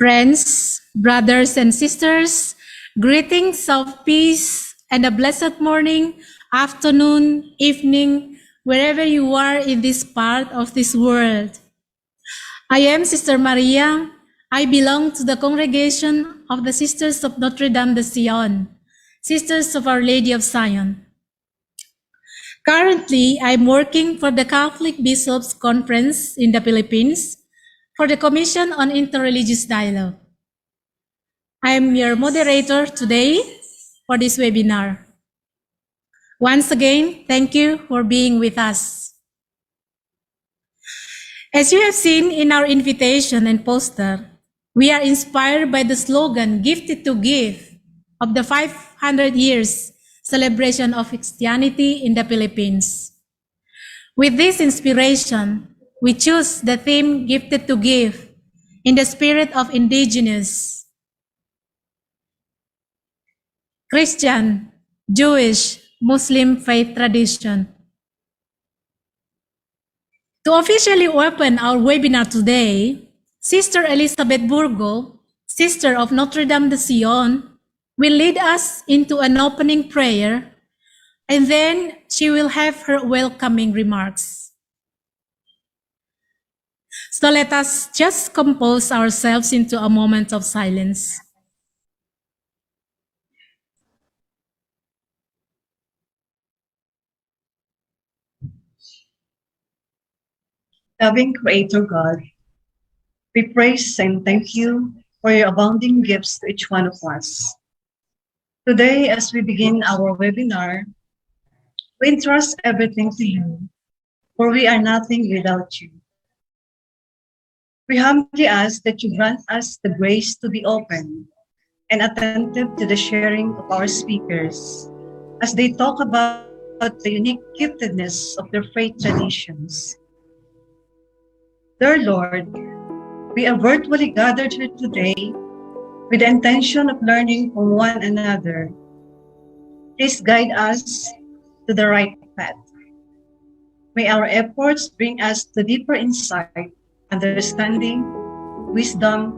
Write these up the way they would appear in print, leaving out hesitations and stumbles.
Friends, brothers and sisters, greetings of peace and a blessed morning, afternoon, evening, wherever you are in this part of this world. I am Sister Maria. I belong to the congregation of the Sisters of Notre Dame de Sion, Sisters of Our Lady of Zion. Currently, I'm working for the Catholic Bishops' Conference in the Philippines for the Commission on Interreligious Dialogue. I am your moderator today for this webinar. Once again, thank you for being with us. As you have seen in our invitation and poster, we are inspired by the slogan, "Gifted to Give," of the 500 years celebration of Christianity in the Philippines. With this inspiration, we choose the theme, "Gifted to Give," in the spirit of Indigenous, Christian, Jewish, Muslim faith tradition. To officially open our webinar today, Sister Elizabeth Burgo, Sister of Notre Dame de Sion, will lead us into an opening prayer, and then she will have her welcoming remarks. So let us just compose ourselves into a moment of silence. Loving Creator God, we praise and thank you for your abounding gifts to each one of us. Today, as we begin our webinar, we entrust everything to you, for we are nothing without you. We humbly ask that you grant us the grace to be open and attentive to the sharing of our speakers as they talk about the unique giftedness of their faith traditions. Dear Lord, we are virtually gathered here today with the intention of learning from one another. Please guide us to the right path. May our efforts bring us to deeper insight, understanding, wisdom,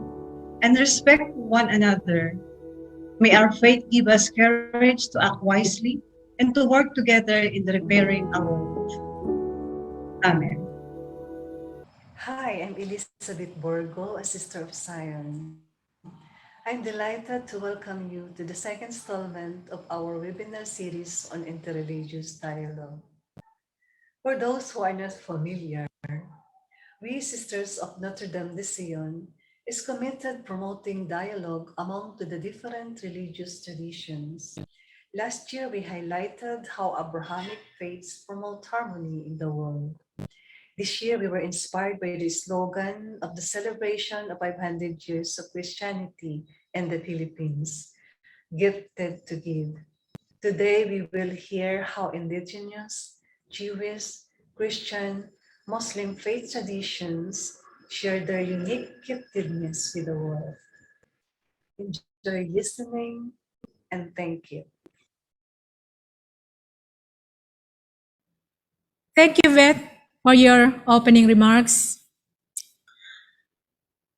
and respect for one another. May our faith give us courage to act wisely and to work together in repairing our world. Amen. Hi, I'm Elizabeth Borgo, a Sister of Zion. I'm delighted to welcome you to the second installment of our webinar series on interreligious dialogue. For those who are not familiar, we Sisters of Notre Dame de Sion is committed promoting dialogue among the different religious traditions. Last year, we highlighted how Abrahamic faiths promote harmony in the world. This year, we were inspired by the slogan of the celebration of 500 years of Christianity in the Philippines, "Gifted to Give." Today, we will hear how Indigenous, Jewish, Christian, Muslim faith traditions share their unique giftedness with the world. Enjoy listening, and thank you. Thank you, Beth, for your opening remarks.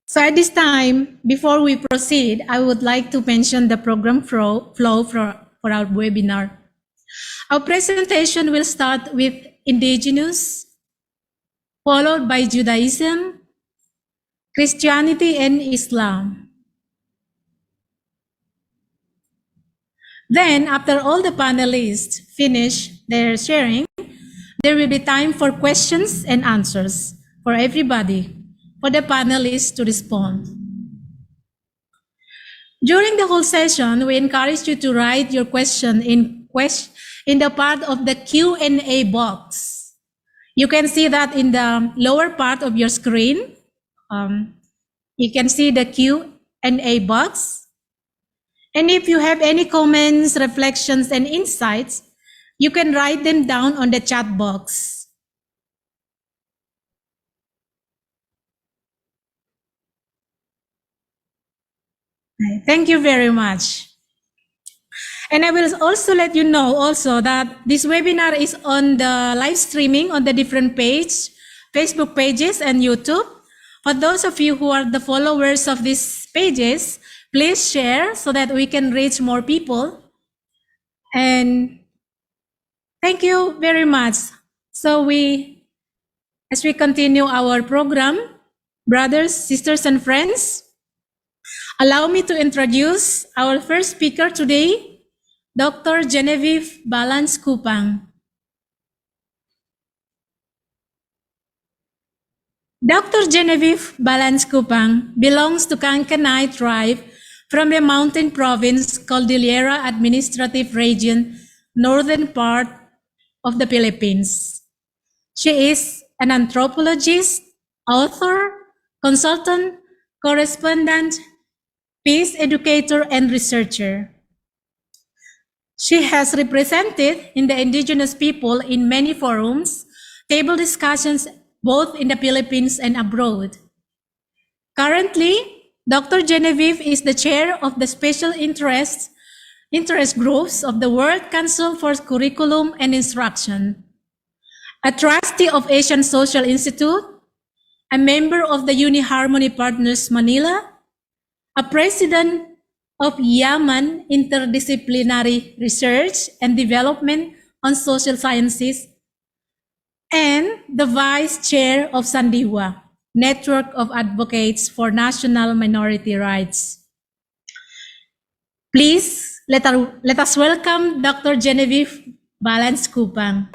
So at this time, before we proceed, I would like to mention the program flow for our webinar. Our presentation will start with Indigenous, followed by Judaism, Christianity, and Islam. Then, after all the panelists finish their sharing, there will be time for questions and answers for everybody, for the panelists to respond. During the whole session, we encourage you to write your question in the part of the Q&A box. You can see that in the lower part of your screen. You can see the Q&A box. And if you have any comments, reflections, and insights, you can write them down on the chat box. Thank you very much. And I will also let you know also that this webinar is on the live streaming on the different Facebook pages and YouTube. For those of you who are the followers of these pages, please share so that we can reach more people. And thank you very much. So as we continue our program, brothers, sisters, and friends, allow me to introduce our first speaker today, Dr. Genevieve Balance Kupang. Dr. Genevieve Balance Kupang belongs to Kankanay tribe from the mountain province Cordillera Administrative Region, northern part of the Philippines. She is an anthropologist, author, consultant, correspondent, peace educator, and researcher. She has represented in the indigenous people in many forums, table discussions both in the Philippines and abroad. Currently, Dr. Genevieve is the chair of the special interest groups of the World Council for Curriculum and Instruction, a trustee of Asian Social Institute, a member of the Uni-Harmony Partners Manila, a president of Yaman Interdisciplinary Research and Development on Social Sciences, and the vice chair of Sandiwa, Network of Advocates for National Minority Rights. Please, let us welcome Dr. Genevieve Balance Kupang.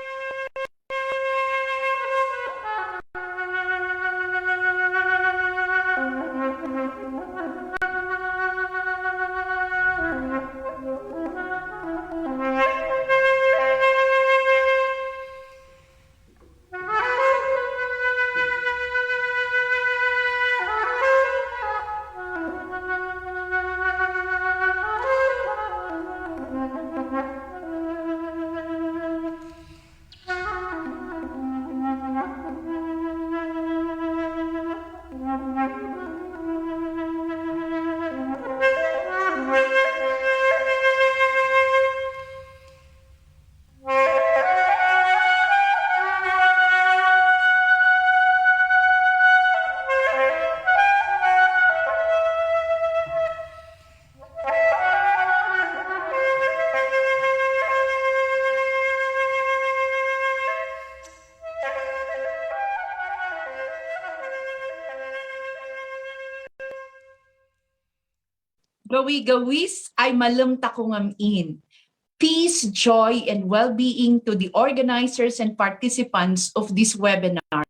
Gawi-gawis ay malumtakungamin. Peace, joy, and well-being to the organizers and participants of this webinar.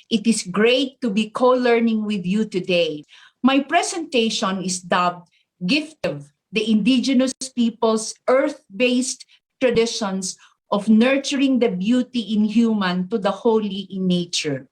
It is great to be co-learning with you today. My presentation is dubbed Giftive, the Indigenous People's Earth-Based Traditions of Nurturing the Beauty in Human to the Holy in Nature.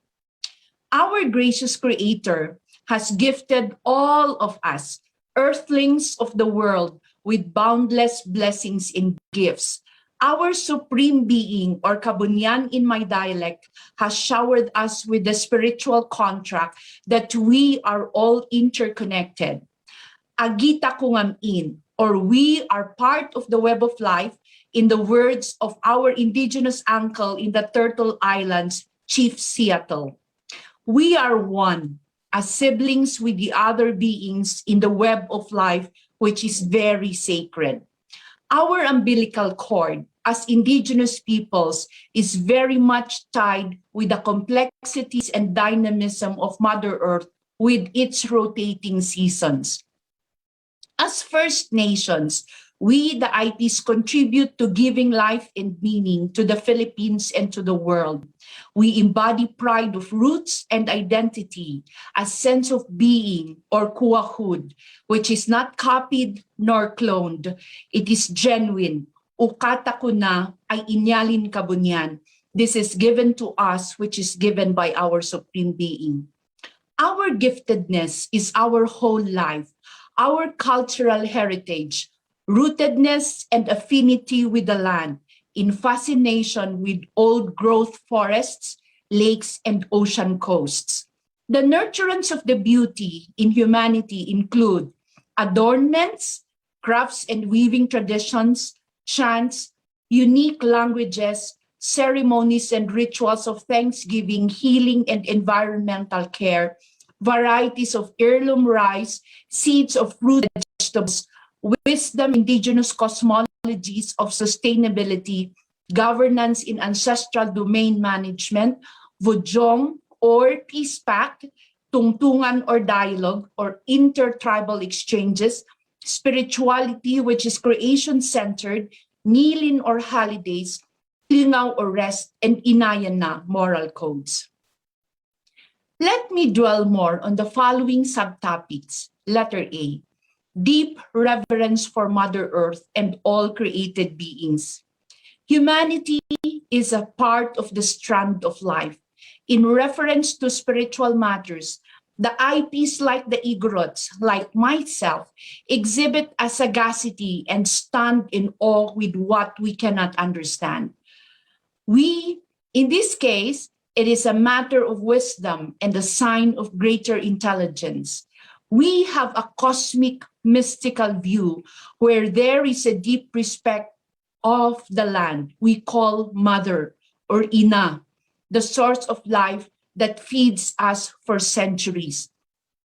Our gracious Creator has gifted all of us, earthlings of the world, with boundless blessings and gifts. Our Supreme Being, or Kabunyan in my dialect, has showered us with the spiritual contract that we are all interconnected. Agita kungamin, or we are part of the web of life, in the words of our indigenous uncle in the Turtle Islands, Chief Seattle. We are one, as siblings with the other beings in the web of life, which is very sacred. Our umbilical cord, as indigenous peoples, is very much tied with the complexities and dynamism of Mother Earth with its rotating seasons. As First Nations, we, the IPs, contribute to giving life and meaning to the Philippines and to the world. We embody pride of roots and identity, a sense of being or kuahud, which is not copied nor cloned. It is genuine. Ukata ko na ay inyalin kabunyan. This is given to us, which is given by our Supreme Being. Our giftedness is our whole life, our cultural heritage, rootedness and affinity with the land, in fascination with old growth forests, lakes, and ocean coasts. The nurturance of the beauty in humanity include adornments, crafts and weaving traditions, chants, unique languages, ceremonies and rituals of thanksgiving, healing, and environmental care, varieties of heirloom rice, seeds of fruit and vegetables, wisdom, indigenous cosmologies of sustainability, governance in ancestral domain management, vujong or peace pact, tungtungan or dialogue or intertribal exchanges, spirituality, which is creation-centered, ngilin or holidays, lingaw or rest, and inayan na moral codes. Let me dwell more on the following subtopics. Letter A, deep reverence for Mother Earth and all created beings. Humanity is a part of the strand of life. In reference to spiritual matters, the IPs like the Igorots, like myself, exhibit a sagacity and stand in awe with what we cannot understand. In this case, it is a matter of wisdom and a sign of greater intelligence. We have a cosmic, mystical view where there is a deep respect of the land we call Mother or Ina, the source of life that feeds us for centuries.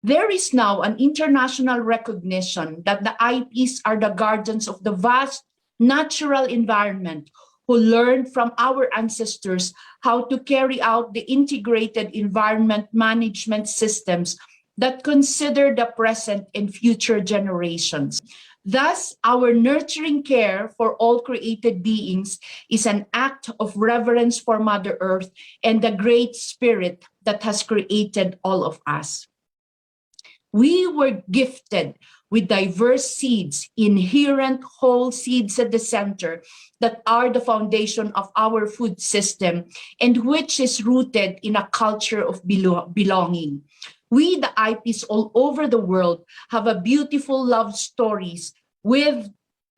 There is now an international recognition that the IPs are the guardians of the vast natural environment who learned from our ancestors how to carry out the integrated environment management systems that consider the present and future generations. Thus, our nurturing care for all created beings is an act of reverence for Mother Earth and the Great Spirit that has created all of us. We were gifted with diverse seeds, inherent whole seeds at the center that are the foundation of our food system and which is rooted in a culture of belonging. We, the IPs all over the world, have a beautiful love stories with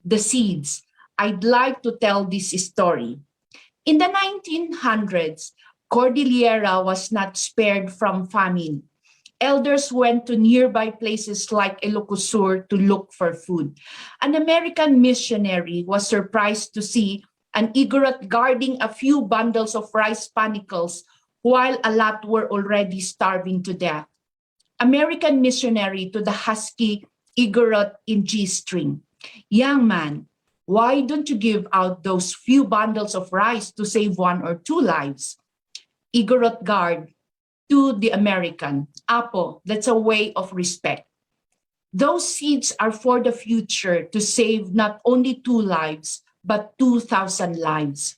the seeds. I'd like to tell this story. In the 1900s, Cordillera was not spared from famine. Elders went to nearby places like Ilocosur to look for food. An American missionary was surprised to see an Igorot guarding a few bundles of rice panicles while a lot were already starving to death. American missionary to the husky Igorot in G-string. Young man, why don't you give out those few bundles of rice to save 1 or 2 lives? Igorot guard to the American, Apo, that's a way of respect. Those seeds are for the future to save not only 2 lives, but 2,000 lives.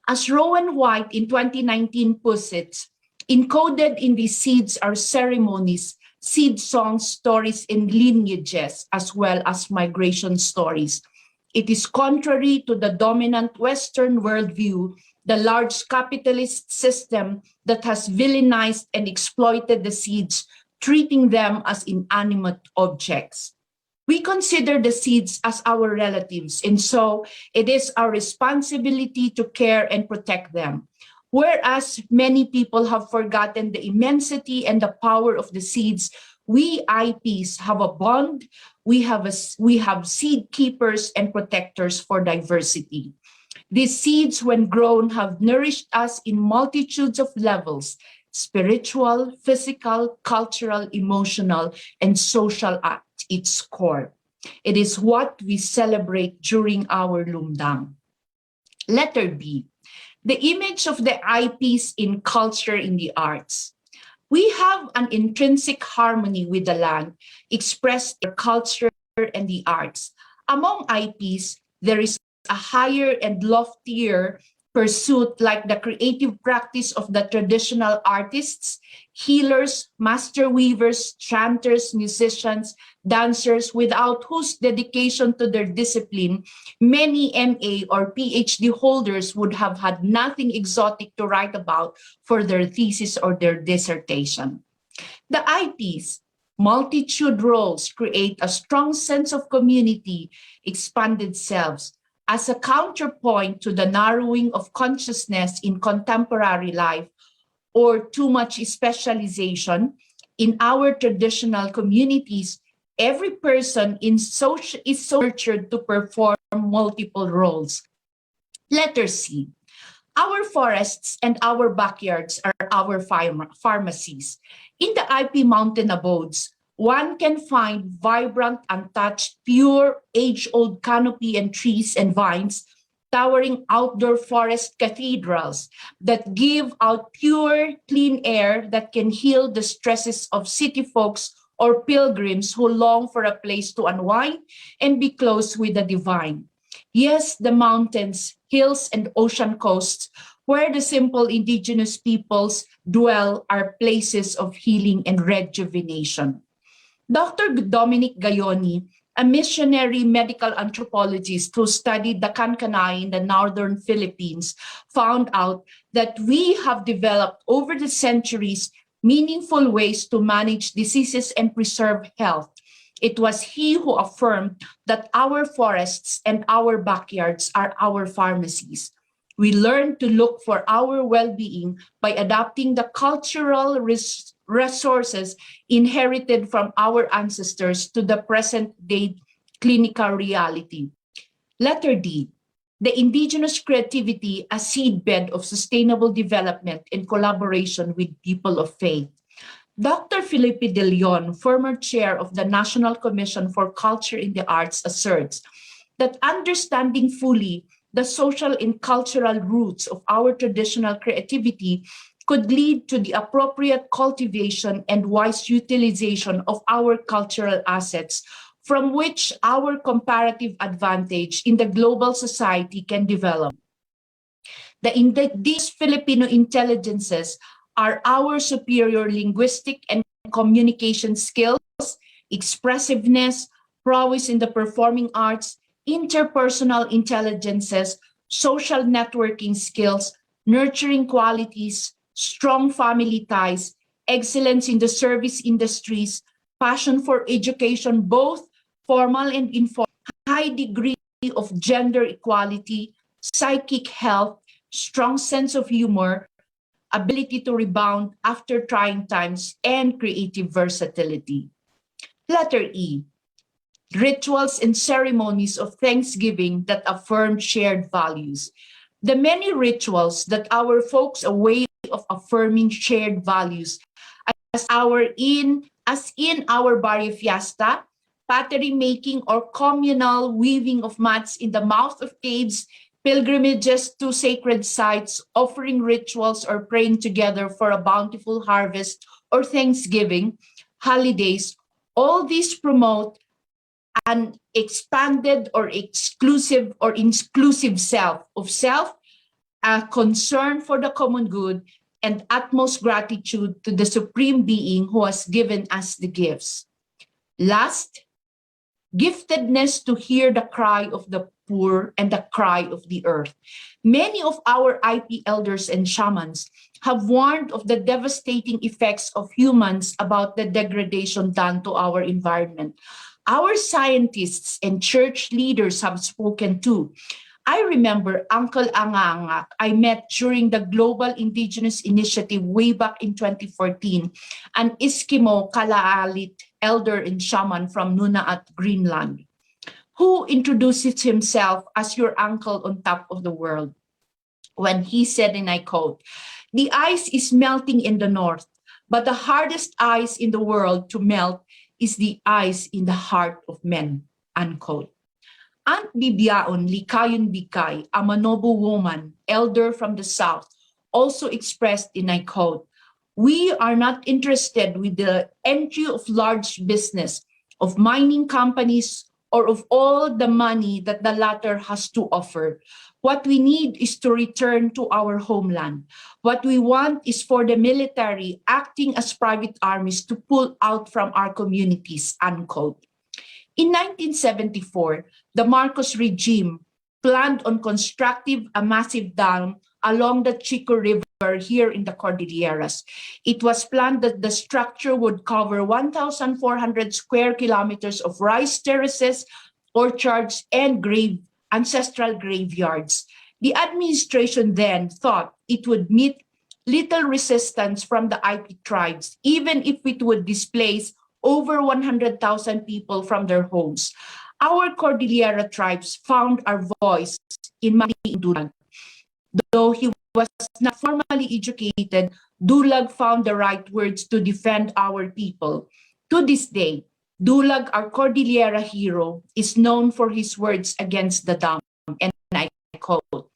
As Rowan White in 2019 puts it, encoded in these seeds are ceremonies, seed songs, stories, and lineages, as well as migration stories. It is contrary to the dominant Western worldview, the large capitalist system that has villainized and exploited the seeds, treating them as inanimate objects. We consider the seeds as our relatives, and so it is our responsibility to care and protect them. Whereas many people have forgotten the immensity and the power of the seeds, we IPs have a bond. We have seed keepers and protectors for diversity. These seeds, when grown, have nourished us in multitudes of levels: spiritual, physical, cultural, emotional, and social at its core. It is what we celebrate during our Lumdang. Letter B, the image of the IPs in culture in the arts. We have an intrinsic harmony with the land expressed in culture and the arts. Among IPs, there is a higher and loftier pursuit like the creative practice of the traditional artists, healers, master weavers, chanters, musicians, dancers, without whose dedication to their discipline, many MA or PhD holders would have had nothing exotic to write about for their thesis or their dissertation. The IP's multitude roles create a strong sense of community, expanded selves, as a counterpoint to the narrowing of consciousness in contemporary life or too much specialization. In our traditional communities, every person is so nurtured to perform multiple roles. Letter C. Our forests and our backyards are our pharmacies. In the IP mountain abodes, one can find vibrant, untouched, pure, age-old canopy and trees and vines, towering outdoor forest cathedrals that give out pure, clean air that can heal the stresses of city folks or pilgrims who long for a place to unwind and be close with the divine. Yes, the mountains, hills, and ocean coasts where the simple indigenous peoples dwell are places of healing and rejuvenation. Dr. Dominic Gayoni, a missionary medical anthropologist who studied the Kankanay in the northern Philippines, found out that we have developed over the centuries meaningful ways to manage diseases and preserve health. It was he who affirmed that our forests and our backyards are our pharmacies. We learn to look for our well-being by adapting the cultural resources inherited from our ancestors to the present-day clinical reality. Letter D. The indigenous creativity, a seedbed of sustainable development in collaboration with people of faith. Dr. Felipe de Leon, former chair of the National Commission for Culture in the Arts, asserts that understanding fully the social and cultural roots of our traditional creativity could lead to the appropriate cultivation and wise utilization of our cultural assets, from which our comparative advantage in the global society can develop. These Filipino intelligences are our superior linguistic and communication skills, expressiveness, prowess in the performing arts, interpersonal intelligences, social networking skills, nurturing qualities, strong family ties, excellence in the service industries, passion for education, both formal and informal, high degree of gender equality, psychic health, strong sense of humor, ability to rebound after trying times, and creative versatility. Letter E. Rituals and ceremonies of thanksgiving that affirm shared values. The many rituals that our folks a way of affirming shared values as in our barrio fiesta, pottery making, or communal weaving of mats in the mouth of caves, pilgrimages to sacred sites, offering rituals or praying together for a bountiful harvest or Thanksgiving, holidays, all these promote an expanded or exclusive or inclusive self, a concern for the common good, and utmost gratitude to the Supreme Being who has given us the gifts. Last, giftedness to hear the cry of the poor and the cry of the earth. Many of our IP elders and shamans have warned of the devastating effects of humans about the degradation done to our environment. Our scientists and church leaders have spoken too. I remember Uncle Angangak I met during the Global Indigenous Initiative way back in 2014, an Eskimo Kalaallit elder and shaman from Nunaat, Greenland, who introduces himself as your uncle on top of the world. When he said, and I quote, "The ice is melting in the north, but the hardest ice in the world to melt is the ice in the heart of men," unquote. Aunt Bibiaon Likayon Bikay, a Manobo woman, elder from the south, also expressed in I quote, "We are not interested with the entry of large business, of mining companies, or of all the money that the latter has to offer. What we need is to return to our homeland. What we want is for the military acting as private armies to pull out from our communities, unquote. In 1974, the Marcos regime planned on constructing a massive dam along the Chico River here in the Cordilleras. It was planned that the structure would cover 1,400 square kilometers of rice terraces, orchards, and ancestral graveyards. The administration then thought it would meet little resistance from the IP tribes, even if it would displace over 100,000 people from their homes. Our Cordillera tribes found our voice in Mari Dulag. Though he was not formally educated, Dulag found the right words to defend our people. To this day, Dulag, our Cordillera hero, is known for his words against the dam, and I quote,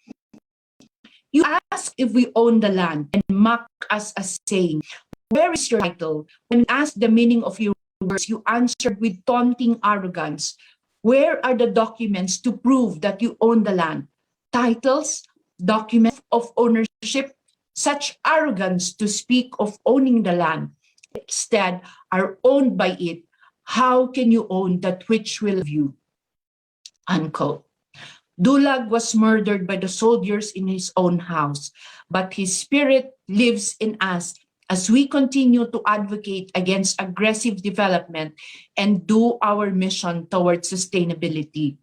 "You ask if we own the land and mock us as saying, 'Where is your title?' When we ask the meaning of your words, you answered with taunting arrogance. Where are the documents to prove that you own the land? Titles, documents of ownership, such arrogance to speak of owning the land, instead are owned by it. How can you own that which will give you?" Unquote. Dulag was murdered by the soldiers in his own house, but his spirit lives in us as we continue to advocate against aggressive development and do our mission towards sustainability.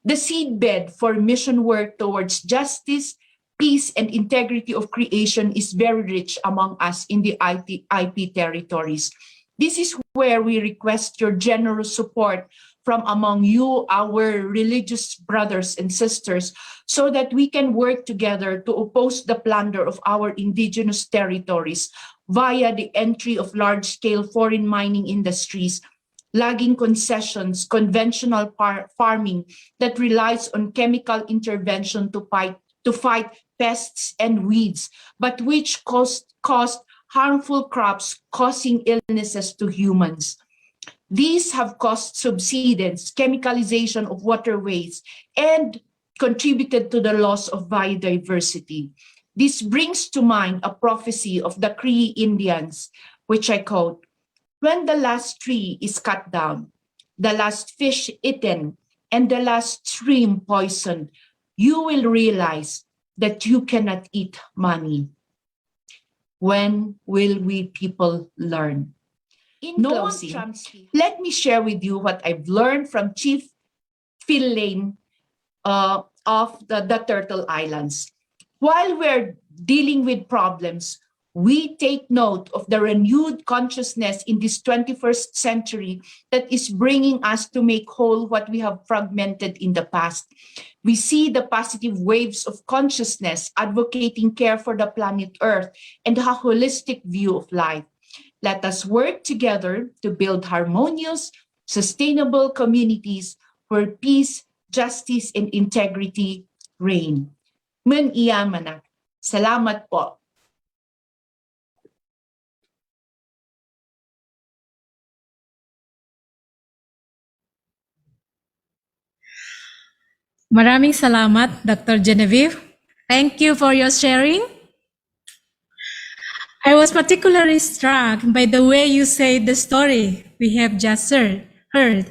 The seedbed for mission work towards justice, peace, and integrity of creation is very rich among us in the IP territories. This is where we request your generous support from among you, our religious brothers and sisters, so that we can work together to oppose the plunder of our indigenous territories via the entry of large-scale foreign mining industries, logging concessions, conventional farming that relies on chemical intervention to fight pests and weeds, but which cost harmful crops, causing illnesses to humans. These have caused subsidence, chemicalization of waterways, and contributed to the loss of biodiversity. This brings to mind a prophecy of the Cree Indians, which I quote, "When the last tree is cut down, the last fish eaten, and the last stream poisoned, you will realize that you cannot eat money." When will we people learn? In closing, let me share with you what I've learned from Chief Phil Lane of the Turtle Islands. While we're dealing with problems, we take note of the renewed consciousness in this 21st century that is bringing us to make whole what we have fragmented in the past. We see the positive waves of consciousness advocating care for the planet Earth and a holistic view of life. Let us work together to build harmonious, sustainable communities where peace, justice, and integrity reign. Mun iya manak. Salamat po. Maraming salamat, Dr. Genevieve. Thank you for your sharing. I was particularly struck by the way you said the story we have just heard.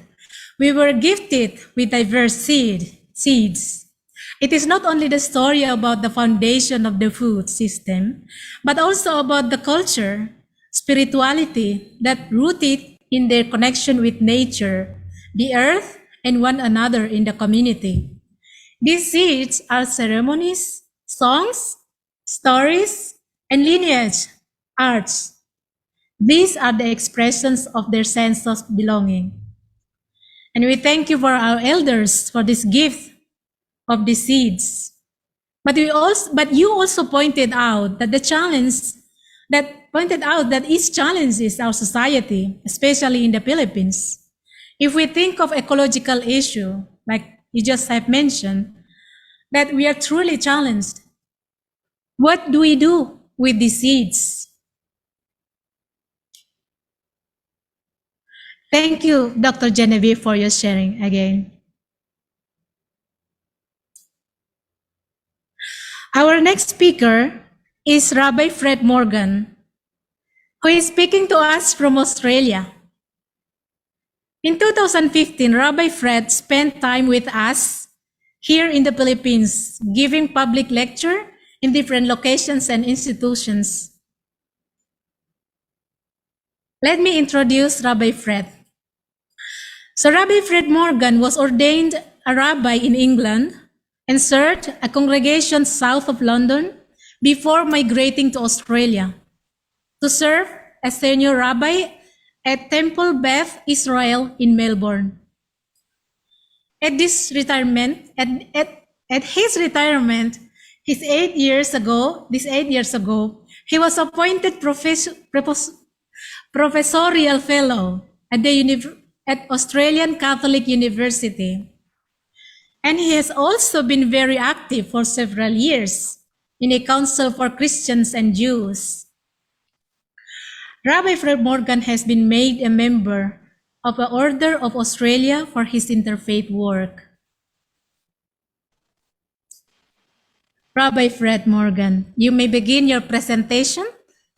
We were gifted with diverse seeds. It is not only the story about the foundation of the food system, but also about the culture, spirituality that rooted in their connection with nature, the earth, and one another in the community. These seeds are ceremonies, songs, stories, and lineage arts. These are the expressions of their sense of belonging. And we thank you for our elders for this gift of the seeds. But you also pointed out that each challenge is our society, especially in the Philippines. If we think of ecological issue, like you just have mentioned, that we are truly challenged. What do we do with the seeds? Thank you, Dr. Genevieve, for your sharing again. Our next speaker is Rabbi Fred Morgan, who is speaking to us from Australia. In 2015, Rabbi Fred spent time with us here in the Philippines, giving public lecture in different locations and institutions. Let me introduce Rabbi Fred. So Rabbi Fred Morgan was ordained a rabbi in England and served a congregation south of London before migrating to Australia to serve as senior rabbi at Temple Beth Israel in Melbourne. At his retirement, this 8 years ago, he was appointed professorial fellow at Australian Catholic University. And he has also been very active for several years in a council for Christians and Jews. Rabbi Fred Morgan has been made a member of the Order of Australia for his interfaith work. Rabbi Fred Morgan, you may begin your presentation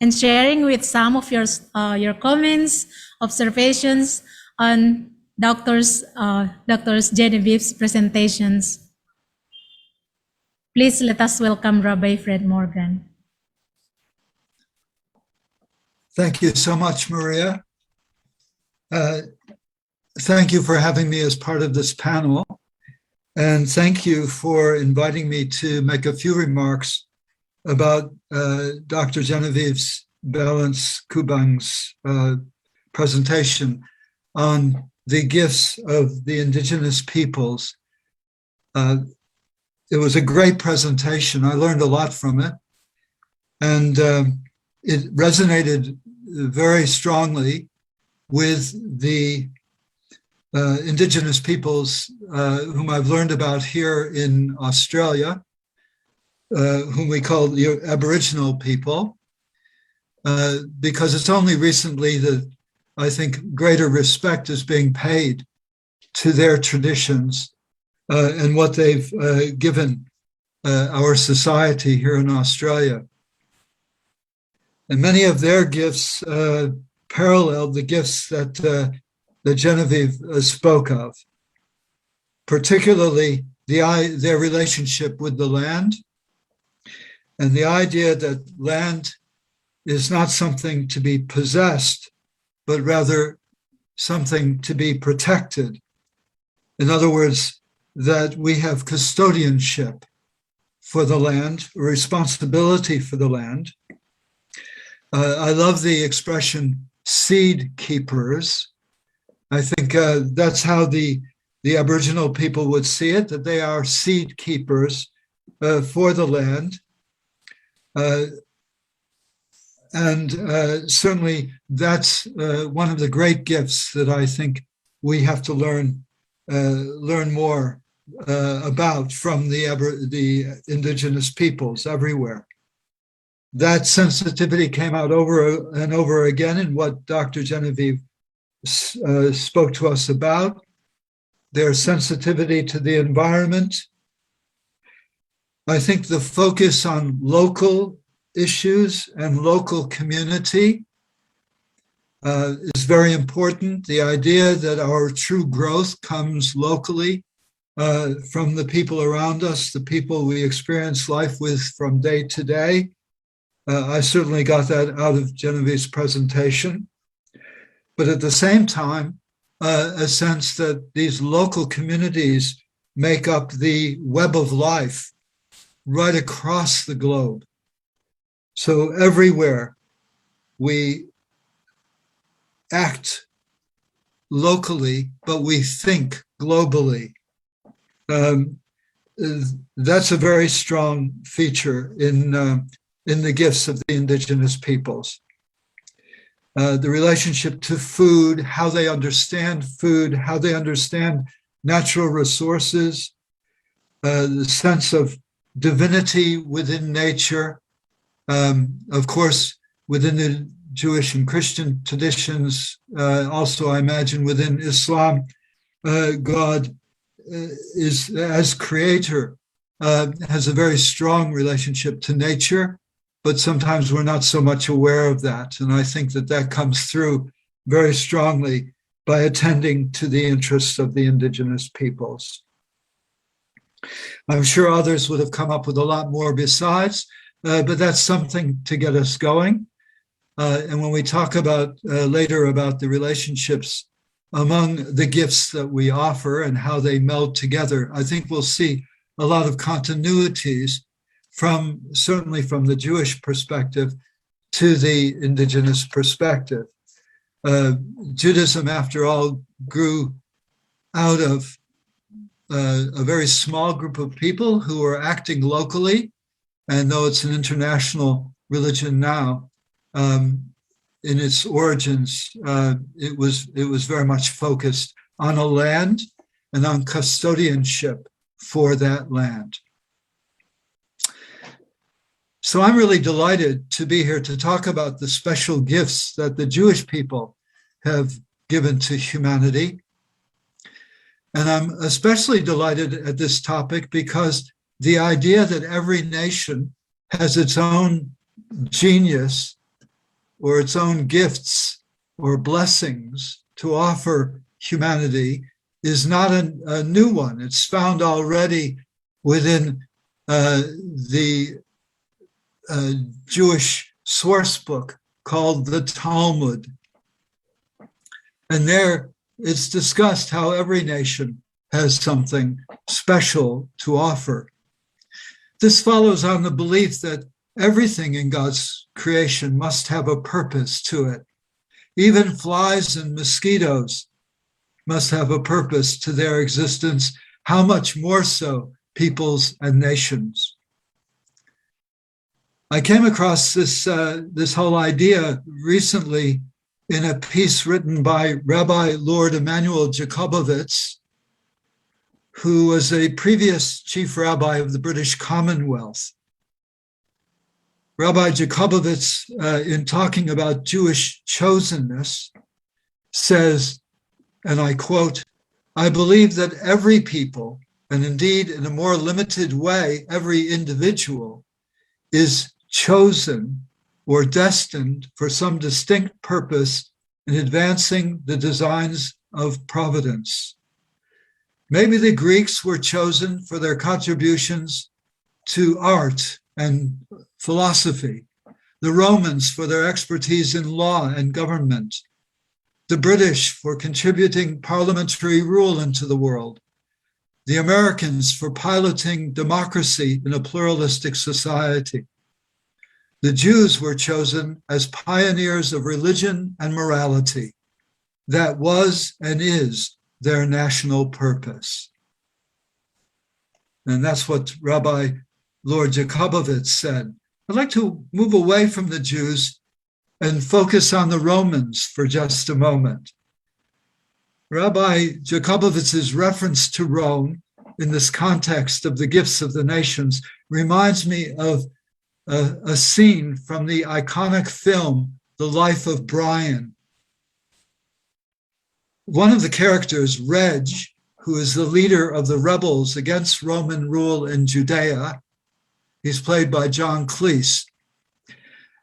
and sharing with some of your comments, observations on Dr. Genevieve's presentations. Please let us welcome Rabbi Fred Morgan. Thank you so much, Maria. Thank you for having me as part of this panel. And thank you for inviting me to make a few remarks about Dr. Genevieve's Balance Kubang's presentation on the gifts of the indigenous peoples. It was a great presentation. I learned a lot from it. And it resonated very strongly with the indigenous peoples whom I've learned about here in Australia, whom we call the Aboriginal people, because it's only recently that I think greater respect is being paid to their traditions and what they've given our society here in Australia. And many of their gifts paralleled the gifts that Genevieve spoke of, particularly their relationship with the land and the idea that land is not something to be possessed, but rather something to be protected. In other words, that we have custodianship for the land, responsibility for the land. I love the expression seed keepers. I think that's how the Aboriginal people would see it, that they are seed keepers for the land. And certainly that's one of the great gifts that I think we have to learn more about from the indigenous peoples everywhere. That sensitivity came out over and over again in what Dr. Genevieve spoke to us about, their sensitivity to the environment. I think the focus on local issues and local community is very important. The idea that our true growth comes locally from the people around us, the people we experience life with from day to day. I certainly got that out of Genevieve's presentation. But at the same time, a sense that these local communities make up the web of life right across the globe. So everywhere we act locally, but we think globally. That's a very strong feature in the gifts of the indigenous peoples. The relationship to food, how they understand food, how they understand natural resources, the sense of divinity within nature. Of course, within the Jewish and Christian traditions, also I imagine within Islam, God is as creator has a very strong relationship to nature, but sometimes we're not so much aware of that. And I think that that comes through very strongly by attending to the interests of the indigenous peoples. I'm sure others would have come up with a lot more besides, but that's something to get us going. And when we talk about later about the relationships among the gifts that we offer and how they meld together, I think we'll see a lot of continuities from certainly from the Jewish perspective to the indigenous perspective. Judaism, after all, grew out of a very small group of people who were acting locally, and though it's an international religion now, in its origins, it was very much focused on a land and on custodianship for that land. So I'm really delighted to be here to talk about the special gifts that the Jewish people have given to humanity. And I'm especially delighted at this topic because the idea that every nation has its own genius or its own gifts or blessings to offer humanity is not a new one. It's found already within the Jewish source book called the Talmud. And there it's discussed how every nation has something special to offer. This follows on the belief that everything in God's creation must have a purpose to it. Even flies and mosquitoes must have a purpose to their existence. How much more so peoples and nations? I came across this whole idea recently in a piece written by Rabbi Lord Emanuel Jacobowitz, who was a previous chief rabbi of the British Commonwealth. Rabbi Jacobowitz, in talking about Jewish chosenness, says, and I quote, "I believe that every people, and indeed in a more limited way, every individual, is chosen or destined for some distinct purpose in advancing the designs of providence. Maybe the Greeks were chosen for their contributions to art and philosophy, the Romans for their expertise in law and government, the British for contributing parliamentary rule into the world, the Americans for piloting democracy in a pluralistic society. The Jews were chosen as pioneers of religion and morality. That was and is their national purpose." And that's what Rabbi Lord Jacobowitz said. I'd like to move away from the Jews and focus on the Romans for just a moment. Rabbi Jacobowitz's reference to Rome in this context of the gifts of the nations reminds me of a scene from the iconic film, The Life of Brian. One of the characters, Reg, who is the leader of the rebels against Roman rule in Judea, he's played by John Cleese,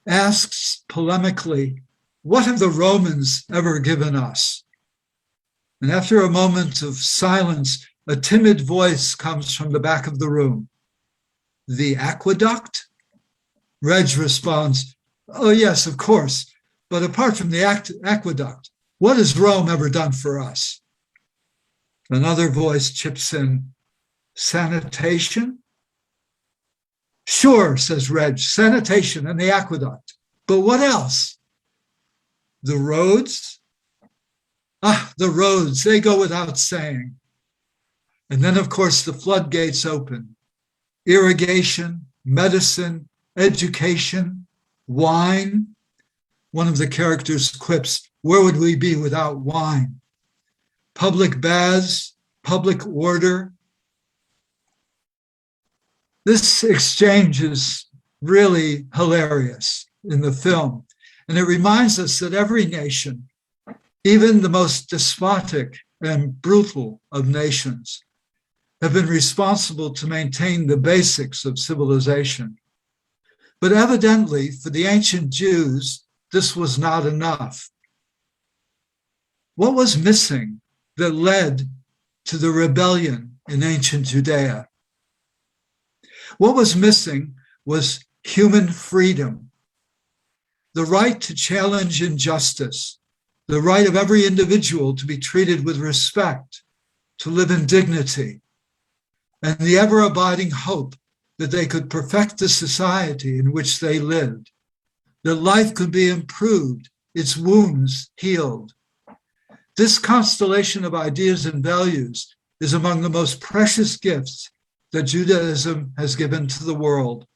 asks polemically, "What have the Romans ever given us?" And after a moment of silence, a timid voice comes from the back of the room. "The aqueduct?" Reg responds, "Oh, yes, of course. But apart from the aqueduct, what has Rome ever done for us?" Another voice chips in, "Sanitation?" "Sure," says Reg, "sanitation and the aqueduct. But what else?" "The roads?" "Ah, the roads, they go without saying." And then, of course, the floodgates open. Irrigation, medicine, education, wine. One of the characters quips, "Where would we be without wine?" Public baths, public order. This exchange is really hilarious in the film. And it reminds us that every nation, even the most despotic and brutal of nations, have been responsible to maintain the basics of civilization. But evidently, for the ancient Jews, this was not enough. What was missing that led to the rebellion in ancient Judea? What was missing was human freedom, the right to challenge injustice, the right of every individual to be treated with respect, to live in dignity, and the ever-abiding hope that they could perfect the society in which they lived, that life could be improved, its wounds healed. This constellation of ideas and values is among the most precious gifts that Judaism has given to the world.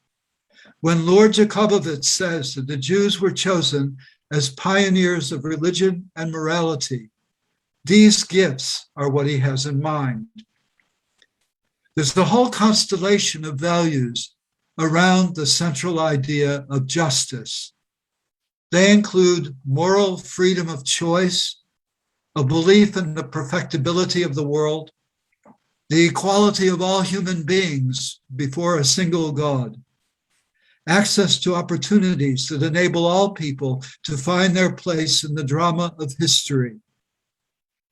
When Lord Jacobovitz says that the Jews were chosen as pioneers of religion and morality, these gifts are what he has in mind. There's the whole constellation of values around the central idea of justice. They include moral freedom of choice, a belief in the perfectibility of the world, the equality of all human beings before a single God, access to opportunities that enable all people to find their place in the drama of history,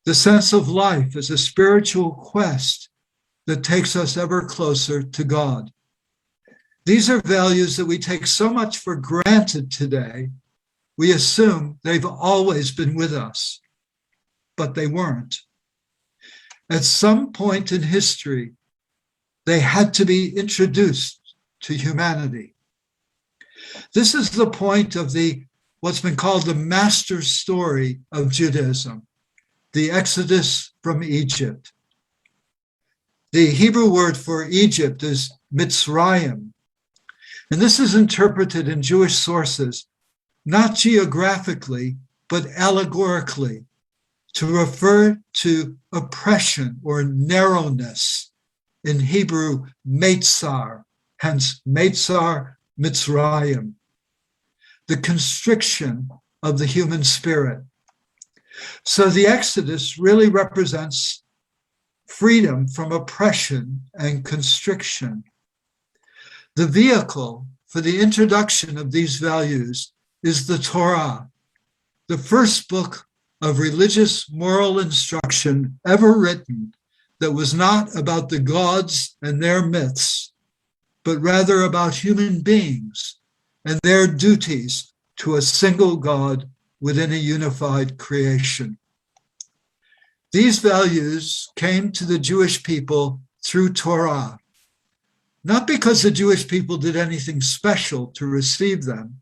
the sense of life as a spiritual quest that takes us ever closer to God. These are values that we take so much for granted today. We assume they've always been with us, but they weren't. At some point in history, they had to be introduced to humanity. This is the point of what's been called the master story of Judaism, the Exodus from Egypt. The Hebrew word for Egypt is Mitzrayim, and this is interpreted in Jewish sources, not geographically, but allegorically, to refer to oppression or narrowness, in Hebrew, Meitzar, hence Meitzar Mitzrayim, the constriction of the human spirit. So the Exodus really represents freedom from oppression and constriction. The vehicle for the introduction of these values is the Torah, the first book of religious moral instruction ever written that was not about the gods and their myths, but rather about human beings and their duties to a single God within a unified creation. These values came to the Jewish people through Torah, not because the Jewish people did anything special to receive them.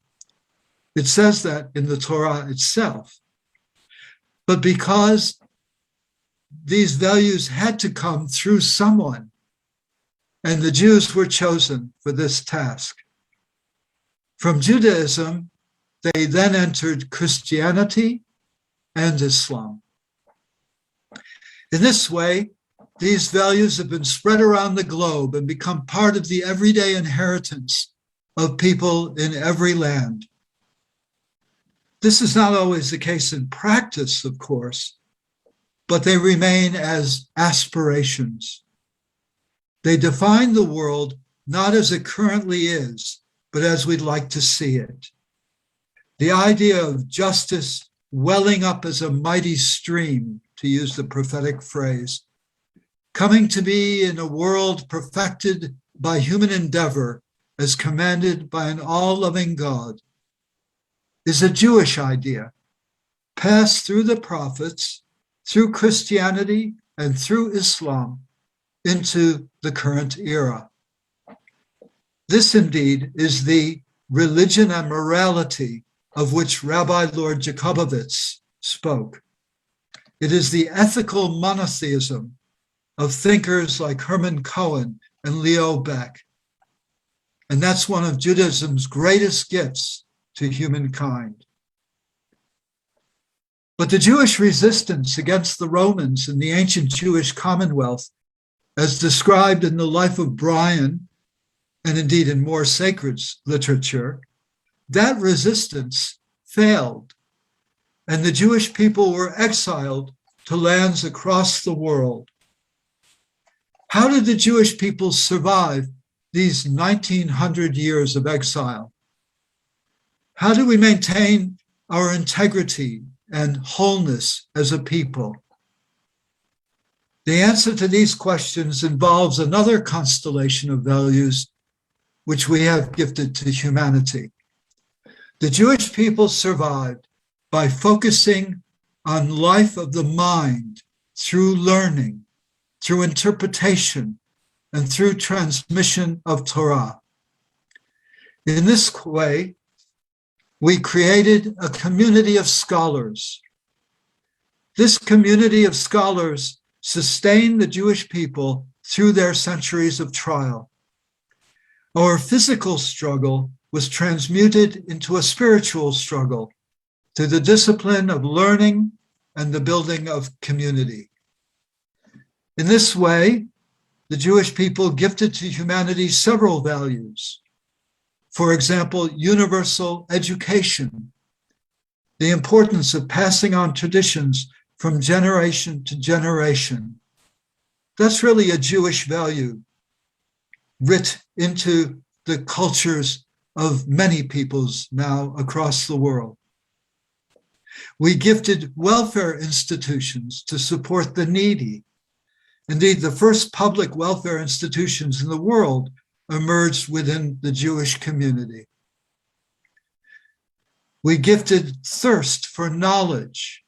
It says that in the Torah itself. But because these values had to come through someone, and the Jews were chosen for this task. From Judaism, they then entered Christianity and Islam. In this way, these values have been spread around the globe and become part of the everyday inheritance of people in every land. This is not always the case in practice, of course, but they remain as aspirations. They define the world not as it currently is, but as we'd like to see it. The idea of justice welling up as a mighty stream, to use the prophetic phrase, coming to be in a world perfected by human endeavor as commanded by an all-loving God, is a Jewish idea, passed through the prophets, through Christianity, and through Islam into the current era. This indeed is the religion and morality of which Rabbi Lord Jacobovitz spoke. It is the ethical monotheism of thinkers like Herman Cohen and Leo Beck. And that's one of Judaism's greatest gifts to humankind. But the Jewish resistance against the Romans in the ancient Jewish Commonwealth, as described in the life of Brian, and indeed in more sacred literature, that resistance failed, and the Jewish people were exiled to lands across the world. How did the Jewish people survive these 1900 years of exile? How do we maintain our integrity and wholeness as a people? The answer to these questions involves another constellation of values which we have gifted to humanity. The Jewish people survived by focusing on life of the mind through learning, through interpretation, and through transmission of Torah. In this way, we created a community of scholars. This community of scholars sustained the Jewish people through their centuries of trial. Our physical struggle was transmuted into a spiritual struggle through the discipline of learning and the building of community. In this way, the Jewish people gifted to humanity several values. For example, universal education, the importance of passing on traditions from generation to generation. That's really a Jewish value writ into the cultures of many peoples now across the world. We gifted welfare institutions to support the needy. Indeed, the first public welfare institutions in the world emerged within the Jewish community. We gifted thirst for knowledge.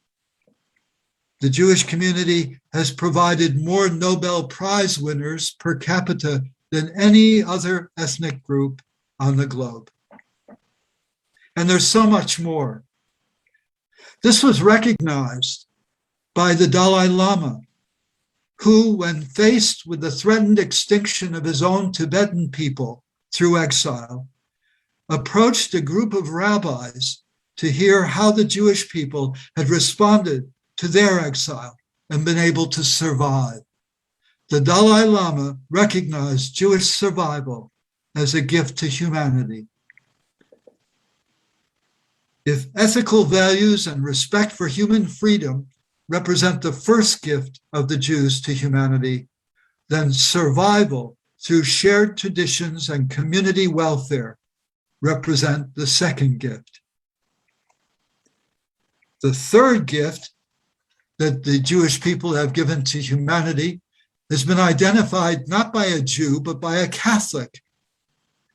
The Jewish community has provided more Nobel Prize winners per capita than any other ethnic group on the globe. And there's so much more. This was recognized by the Dalai Lama, who, when faced with the threatened extinction of his own Tibetan people through exile, approached a group of rabbis to hear how the Jewish people had responded to their exile and been able to survive. The Dalai Lama recognized Jewish survival as a gift to humanity. If ethical values and respect for human freedom represent the first gift of the Jews to humanity, then survival through shared traditions and community welfare represent the second gift. The third gift that the Jewish people have given to humanity has been identified not by a Jew, but by a Catholic,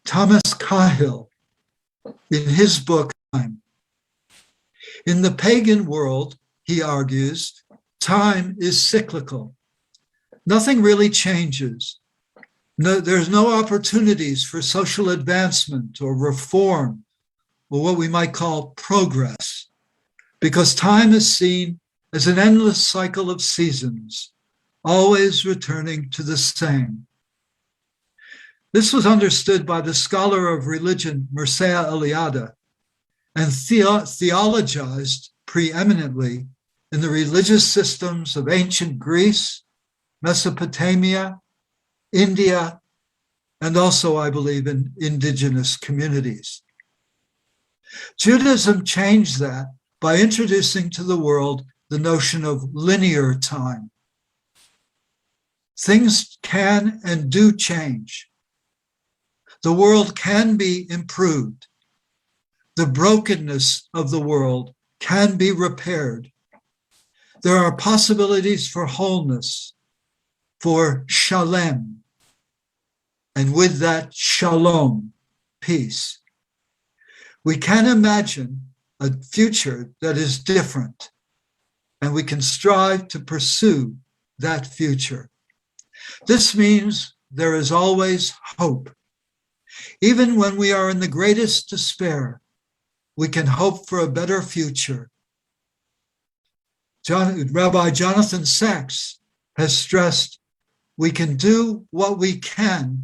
Thomas Cahill, in his book, Time. In the pagan world, he argues, time is cyclical. Nothing really changes. There's no opportunities for social advancement or reform, or what we might call progress, because time is seen as an endless cycle of seasons, always returning to the same. This was understood by the scholar of religion, Mircea Eliade, and theologized preeminently in the religious systems of ancient Greece, Mesopotamia, India, and also, I believe, in indigenous communities. Judaism changed that by introducing to the world the notion of linear time. Things can and do change. The world can be improved. The brokenness of the world can be repaired. There are possibilities for wholeness, for shalem, and with that, shalom, peace. We can imagine a future that is different, and we can strive to pursue that future. This means there is always hope. Even when we are in the greatest despair, we can hope for a better future. Rabbi Jonathan Sacks has stressed we can do what we can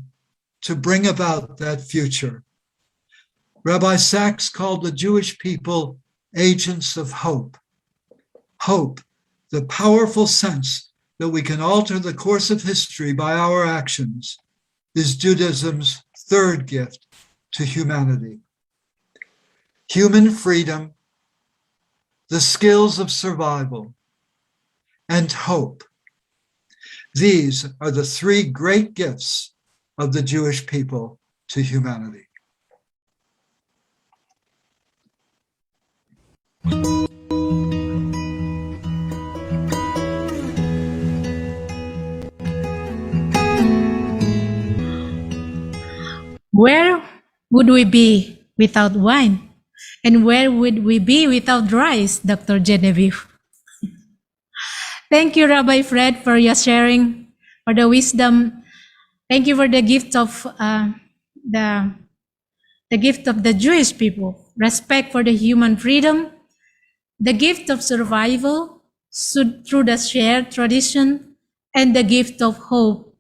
to bring about that future. Rabbi Sacks called the Jewish people agents of hope. Hope, the powerful sense that we can alter the course of history by our actions, is Judaism's third gift to humanity. Human freedom, the skills of survival, and hope. These are the three great gifts of the Jewish people to humanity. Where would we be without wine? And where would we be without rice, Dr. Genevieve? Thank you, Rabbi Fred, for your sharing, for the wisdom. Thank you for the gift of the gift of the Jewish people, respect for the human freedom, the gift of survival through the shared tradition, and the gift of hope.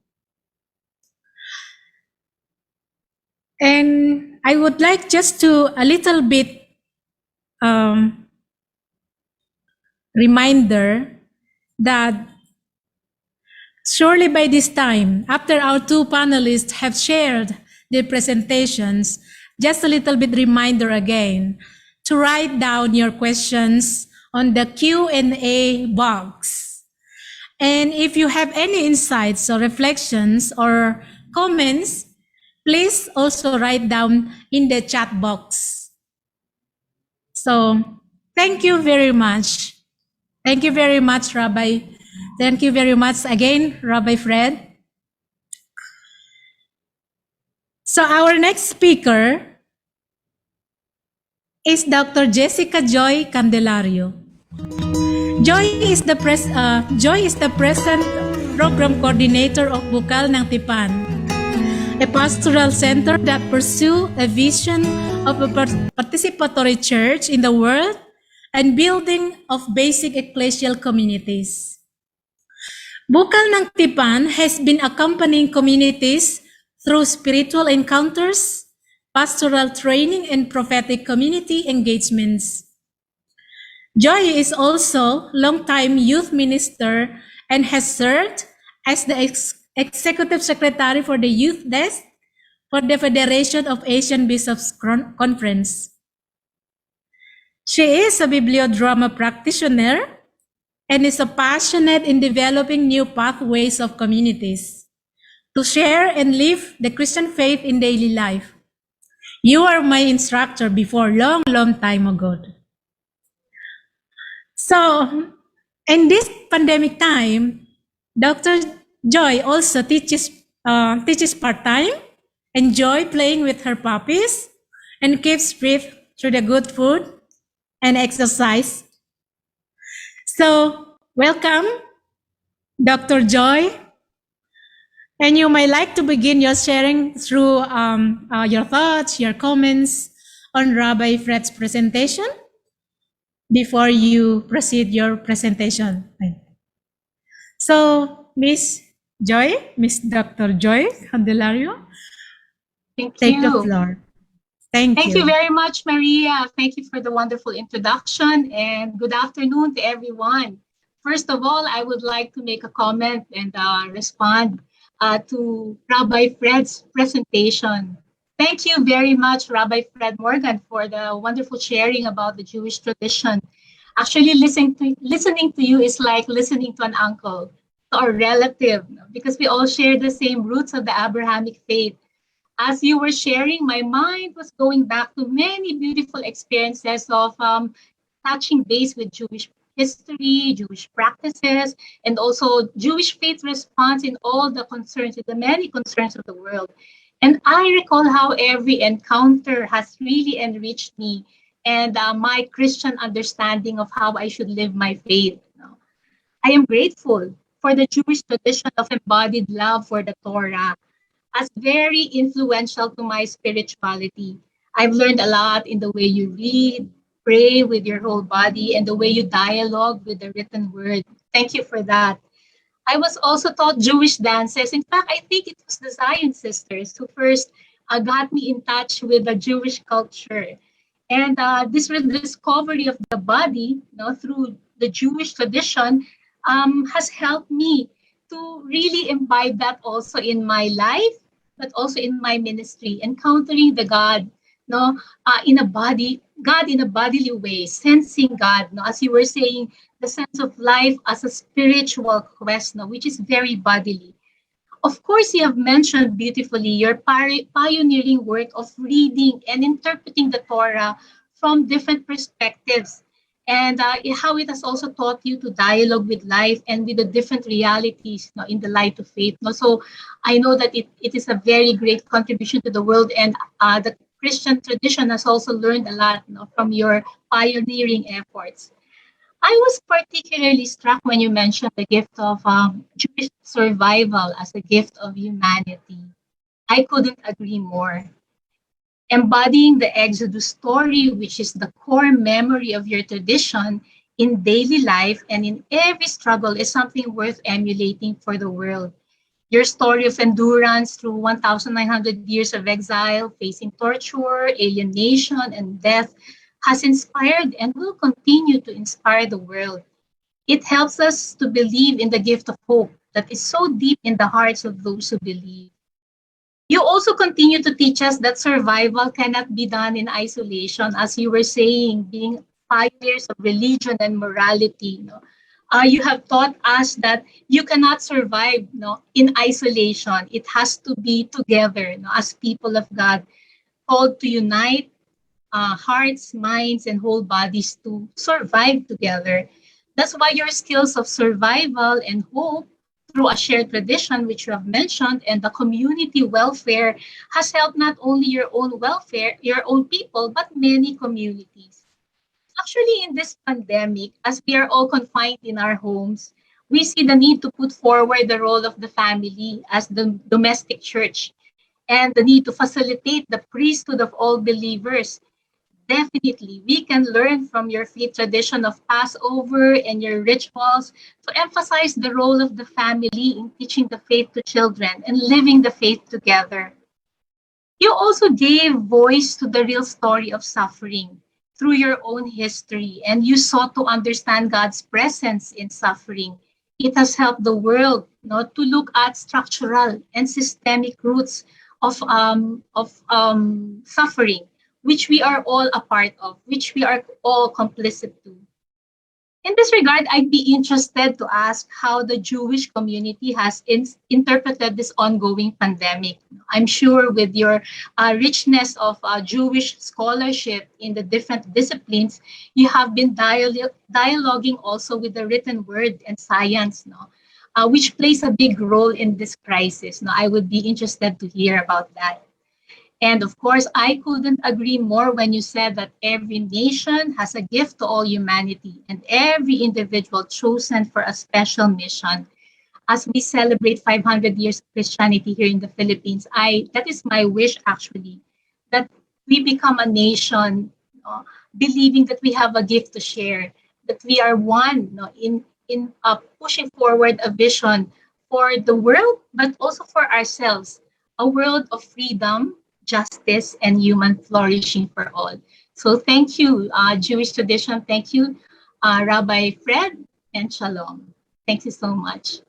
And I would like just to a little bit reminder that surely by this time, after our two panelists have shared their presentations, just a little bit reminder again to write down your questions on the Q&A box. And if you have any insights or reflections or comments, please also write down in the chat box. So thank you very much. Thank you very much, Rabbi. Thank you very much again, Rabbi Fred. So our next speaker is Dr. Jessica Joy Candelario. Joy is the present program coordinator of Bukal ng Tipan, a pastoral center that pursues a vision of a participatory church in the world and building of basic ecclesial communities. Bukal ng Tipan has been accompanying communities through spiritual encounters, pastoral training, and prophetic community engagements. Joy is also longtime youth minister and has served as the executive secretary for the youth desk for the Federation of Asian Bishops Conference. She is a bibliodrama practitioner and is a passionate in developing new pathways of communities to share and live the Christian faith in daily life. You are my instructor before long time ago. So, in this pandemic time, Dr. Joy also teaches part-time, enjoy playing with her puppies, and keeps fit through the good food and exercise. So, welcome, Dr. Joy. And you might like to begin your sharing through your thoughts, your comments on Rabbi Fred's presentation before you proceed your presentation. So, Miss Dr. Joy Candelario, take the floor. Thank you very much, Maria. Thank you for the wonderful introduction and good afternoon to everyone. First of all, I would like to make a comment and respond to Rabbi Fred's presentation. Thank you very much, Rabbi Fred Morgan, for the wonderful sharing about the Jewish tradition. Actually, listening to you is like listening to an uncle or relative, because we all share the same roots of the Abrahamic faith. As you were sharing, my mind was going back to many beautiful experiences of touching base with Jewish history, Jewish practices, and also Jewish faith response in all the concerns, in the many concerns of the world. And I recall how every encounter has really enriched me and my Christian understanding of how I should live my faith. I am grateful for the Jewish tradition of embodied love for the Torah as very influential to my spirituality. I've learned a lot in the way you read, pray with your whole body, and the way you dialogue with the written word. Thank you for that. I was also taught Jewish dances. In fact, I think it was the Zion sisters who first got me in touch with the Jewish culture. And this rediscovery of the body, through the Jewish tradition, has helped me to really imbibe that also in my life, but also in my ministry, encountering the God in a body God in a bodily way, sensing God, no, as you were saying, the sense of life as a spiritual quest, no, which is very bodily. Of course, you have mentioned beautifully your pioneering work of reading and interpreting the Torah from different perspectives, and how it has also taught you to dialogue with life and with the different realities, no, in the light of faith. No? So I know that it is a very great contribution to the world, and the Christian tradition has also learned a lot, no, from your pioneering efforts. I was particularly struck when you mentioned the gift of Jewish survival as a gift of humanity. I couldn't agree more. Embodying the Exodus story, which is the core memory of your tradition in daily life and in every struggle, is something worth emulating for the world. Your story of endurance through 1,900 years of exile, facing torture, alienation, and death has inspired and will continue to inspire the world. It helps us to believe in the gift of hope that is so deep in the hearts of those who believe. You also continue to teach us that survival cannot be done in isolation, as you were saying, being pioneers of religion and morality. No? You have taught us that you cannot survive, no, in isolation. It has to be together, no, as people of God, called to unite hearts, minds, and whole bodies to survive together. That's why your skills of survival and hope through a shared tradition, which you have mentioned, and the community welfare has helped not only your own welfare, your own people, but many communities. Actually, in this pandemic, as we are all confined in our homes, we see the need to put forward the role of the family as the domestic church and the need to facilitate the priesthood of all believers. Definitely, we can learn from your faith tradition of Passover and your rituals to emphasize the role of the family in teaching the faith to children and living the faith together. You also gave voice to the real story of suffering through your own history, and you sought to understand God's presence in suffering. It has helped the world, not to look at structural and systemic roots of suffering, which we are all a part of, which we are all complicit to. In this regard, I'd be interested to ask how the Jewish community has interpreted this ongoing pandemic. I'm sure with your richness of Jewish scholarship in the different disciplines, you have been dialoguing also with the written word and science, no? Which plays a big role in this crisis. No? I would be interested to hear about that. And of course, I couldn't agree more when you said that every nation has a gift to all humanity and every individual chosen for a special mission. As we celebrate 500 years of Christianity here in the Philippines, that is my wish actually, that we become a nation believing that we have a gift to share, that we are one, in pushing forward a vision for the world, but also for ourselves, a world of freedom, justice, and human flourishing for all. So thank you, Jewish tradition. Thank you, Rabbi Fred, and Shalom. Thank you so much.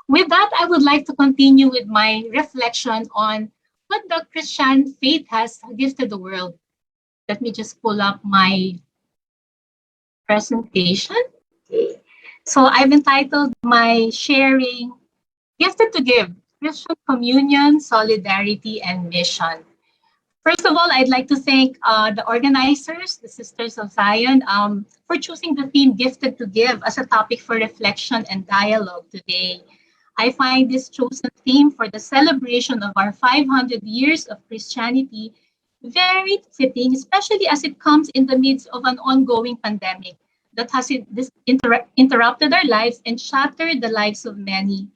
With that, I would like to continue with my reflection on what the Christian faith has gifted the world. Let me just pull up my presentation. Okay. So I've entitled my sharing Gifted to Give, Christian Communion, Solidarity, and Mission. First of all, I'd like to thank the organizers, the Sisters of Zion, for choosing the theme Gifted to Give as a topic for reflection and dialogue today. I find this chosen theme for the celebration of our 500 years of Christianity very fitting, especially as it comes in the midst of an ongoing pandemic that has interrupted our lives and shattered the lives of many.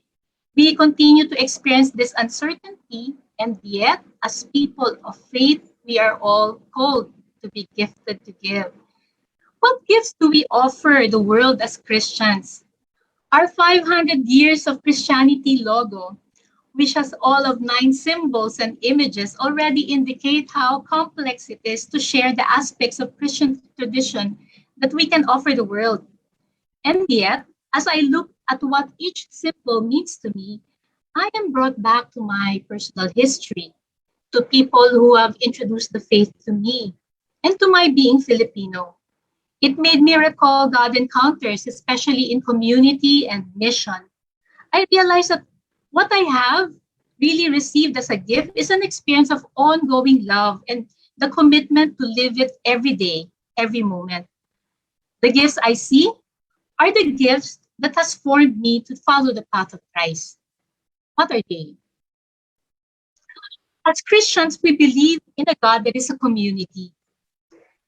We continue to experience this uncertainty, and yet, as people of faith, we are all called to be gifted to give. What gifts do we offer the world as Christians? Our 500 years of Christianity logo, which has all of 9 symbols and images, already indicate how complex it is to share the aspects of Christian tradition that we can offer the world. And yet, as I look at what each symbol means to me, I am brought back to my personal history, to people who have introduced the faith to me, and to my being Filipino. It made me recall God encounters, especially in community and mission. I realized that what I have really received as a gift is an experience of ongoing love and the commitment to live it every day, every moment. The gifts I see are the gifts that has formed me to follow the path of Christ. What are they? As Christians, we believe in a God that is a community,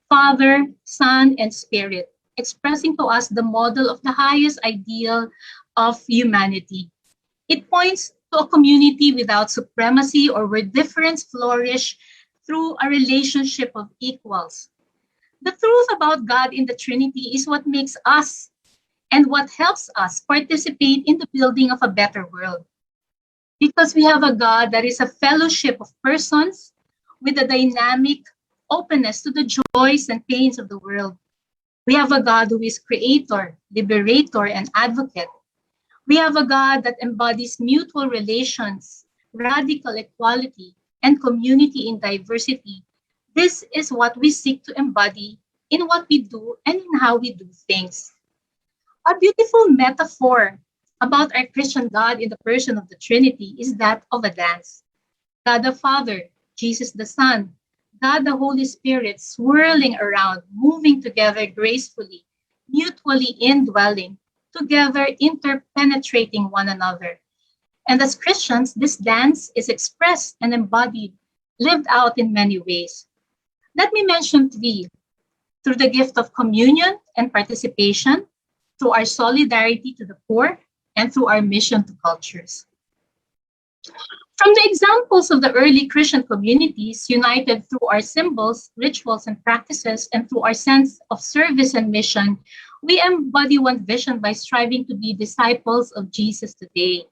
Father, Son, and Spirit, expressing to us the model of the highest ideal of humanity. It points to a community without supremacy or where difference flourish through a relationship of equals. The truth about God in the Trinity is what makes us and what helps us participate in the building of a better world. Because we have a God that is a fellowship of persons with a dynamic openness to the joys and pains of the world. We have a God who is creator, liberator, and advocate. We have a God that embodies mutual relations, radical equality, and community in diversity. This is what we seek to embody in what we do and in how we do things. A beautiful metaphor about our Christian God in the person of the Trinity is that of a dance. God the Father, Jesus the Son, God the Holy Spirit swirling around, moving together gracefully, mutually indwelling, together interpenetrating one another. And as Christians, this dance is expressed and embodied, lived out in many ways. Let me mention three: through the gift of communion and participation, through our solidarity to the poor, and through our mission to cultures. From the examples of the early Christian communities, united through our symbols, rituals, and practices, and through our sense of service and mission, we embody one vision by striving to be disciples of Jesus today.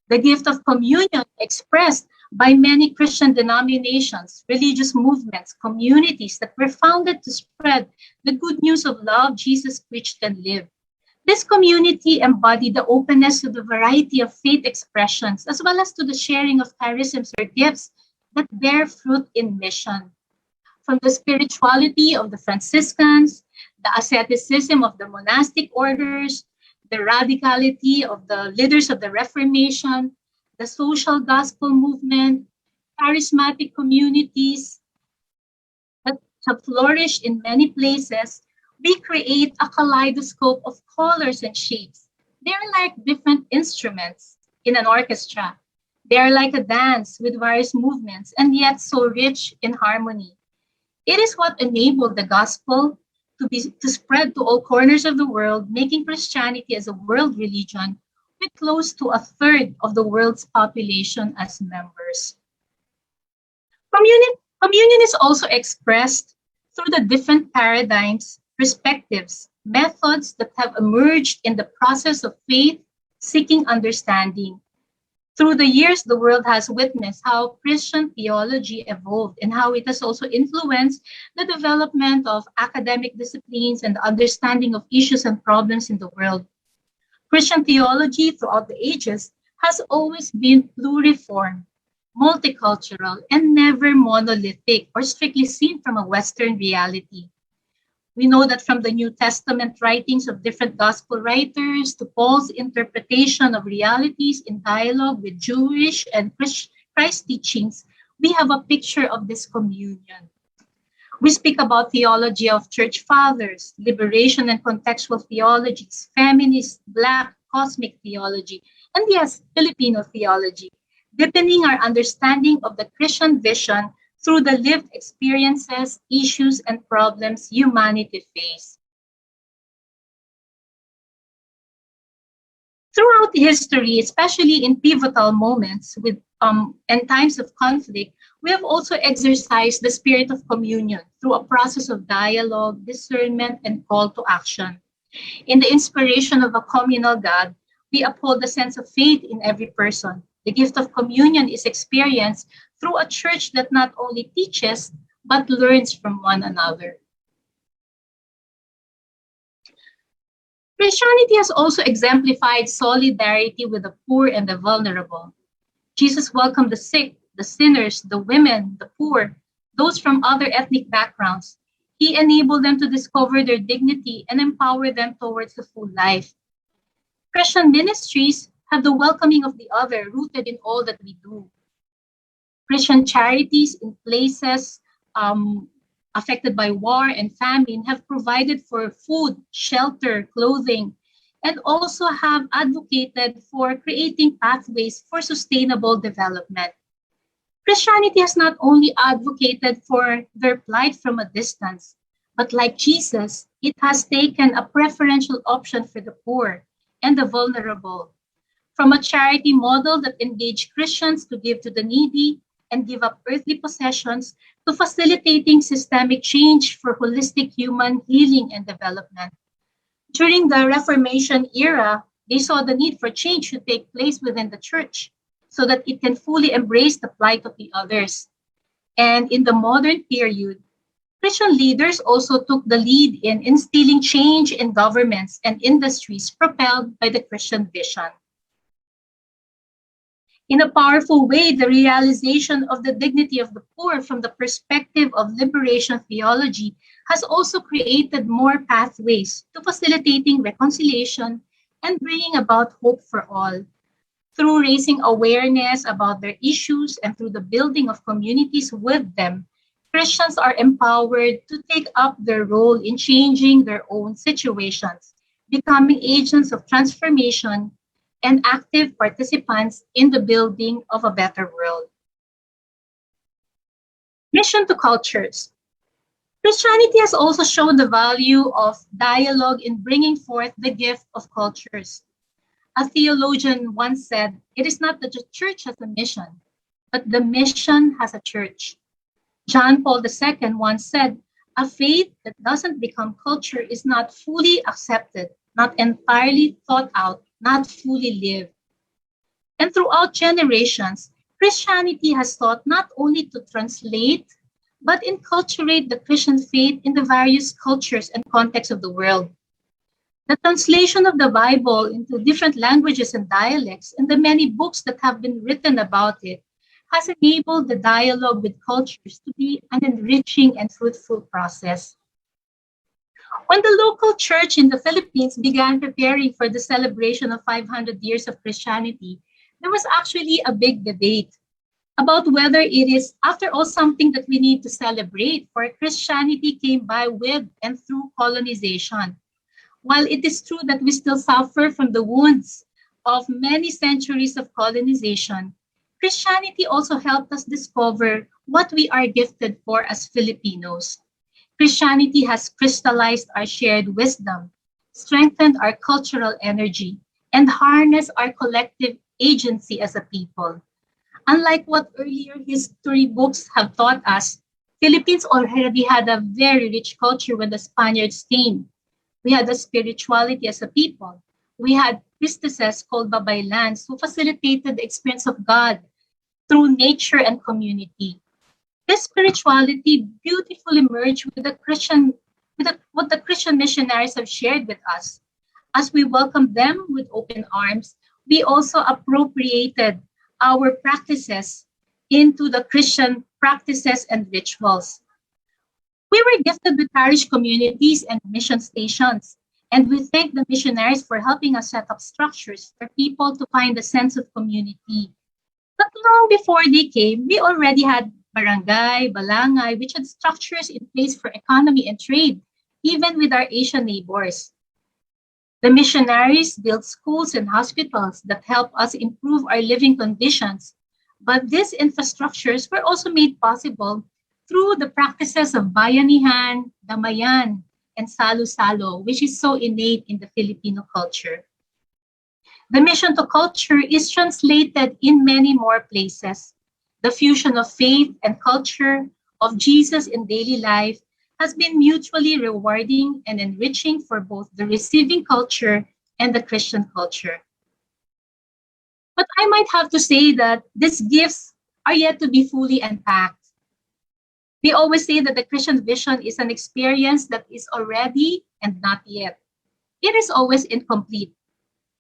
The gift of communion expressed by many Christian denominations, religious movements, communities that were founded to spread the good news of love Jesus preached and lived. This community embodied the openness to the variety of faith expressions, as well as to the sharing of charisms or gifts that bear fruit in mission. From the spirituality of the Franciscans, the asceticism of the monastic orders, the radicality of the leaders of the Reformation, the social gospel movement, charismatic communities that have flourished in many places, we create a kaleidoscope of colors and shapes. They're like different instruments in an orchestra. They're like a dance with various movements and yet so rich in harmony. It is what enabled the gospel to spread to all corners of the world, making Christianity as a world religion with close to a third of the world's population as members. Communion is also expressed through the different paradigms, perspectives, methods that have emerged in the process of faith seeking understanding. Through the years, the world has witnessed how Christian theology evolved and how it has also influenced the development of academic disciplines and the understanding of issues and problems in the world. Christian theology throughout the ages has always been pluriform, multicultural, and never monolithic or strictly seen from a Western reality. We know that from the New Testament writings of different gospel writers to Paul's interpretation of realities in dialogue with Jewish and Christ teachings, we have a picture of this communion. We speak about theology of church fathers, liberation and contextual theologies, feminist, Black, cosmic theology, and yes, Filipino theology, deepening our understanding of the Christian vision through the lived experiences, issues, and problems humanity faces. Throughout history, especially in pivotal moments and times of conflict, we have also exercised the spirit of communion through a process of dialogue, discernment, and call to action. In the inspiration of a communal God, we uphold the sense of faith in every person. The gift of communion is experienced through a church that not only teaches, but learns from one another. Christianity has also exemplified solidarity with the poor and the vulnerable. Jesus welcomed the sick, the sinners, the women, the poor, those from other ethnic backgrounds. He enabled them to discover their dignity and empower them towards the full life. Christian ministries have the welcoming of the other rooted in all that we do. Christian charities in places affected by war and famine have provided for food, shelter, clothing, and also have advocated for creating pathways for sustainable development. Christianity has not only advocated for their plight from a distance, but like Jesus, it has taken a preferential option for the poor and the vulnerable. From a charity model that engaged Christians to give to the needy and give up earthly possessions to facilitating systemic change for holistic human healing and development. During the Reformation era, they saw the need for change to take place within the church so that it can fully embrace the plight of the others. And in the modern period, Christian leaders also took the lead in instilling change in governments and industries propelled by the Christian vision. In a powerful way, the realization of the dignity of the poor from the perspective of liberation theology has also created more pathways to facilitating reconciliation and bringing about hope for all. Through raising awareness about their issues and through the building of communities with them, Christians are empowered to take up their role in changing their own situations, becoming agents of transformation and active participants in the building of a better world. Mission to cultures. Christianity has also shown the value of dialogue in bringing forth the gift of cultures. A theologian once said, "It is not that the church has a mission, but the mission has a church." John Paul II once said, "A faith that doesn't become culture is not fully accepted, not entirely thought out, not fully lived." And throughout generations, Christianity has sought not only to translate, but enculturate the Christian faith in the various cultures and contexts of the world. The translation of the Bible into different languages and dialects and the many books that have been written about it has enabled the dialogue with cultures to be an enriching and fruitful process. When the local church in the Philippines began preparing for the celebration of 500 years of Christianity, there was actually a big debate about whether it is, after all, something that we need to celebrate, for Christianity came by with and through colonization. While it is true that we still suffer from the wounds of many centuries of colonization, Christianity also helped us discover what we are gifted for as Filipinos. Christianity has crystallized our shared wisdom, strengthened our cultural energy, and harnessed our collective agency as a people. Unlike what earlier history books have taught us, Philippines already had a very rich culture when the Spaniards came. We had a spirituality as a people. We had priestesses called babaylans who facilitated the experience of God through nature and community. This spirituality beautifully merged with what the Christian missionaries have shared with us. As we welcomed them with open arms, we also appropriated our practices into the Christian practices and rituals. We were gifted with parish communities and mission stations, and we thank the missionaries for helping us set up structures for people to find a sense of community. But long before they came, we already had barangay, balangay, which had structures in place for economy and trade, even with our Asian neighbors. The missionaries built schools and hospitals that help us improve our living conditions, but these infrastructures were also made possible through the practices of bayanihan, damayan, and salo-salo, which is so innate in the Filipino culture. The mission to culture is translated in many more places. The fusion of faith and culture, of Jesus in daily life, has been mutually rewarding and enriching for both the receiving culture and the Christian culture. But I might have to say that these gifts are yet to be fully unpacked. We always say that the Christian vision is an experience that is already and not yet. It is always incomplete.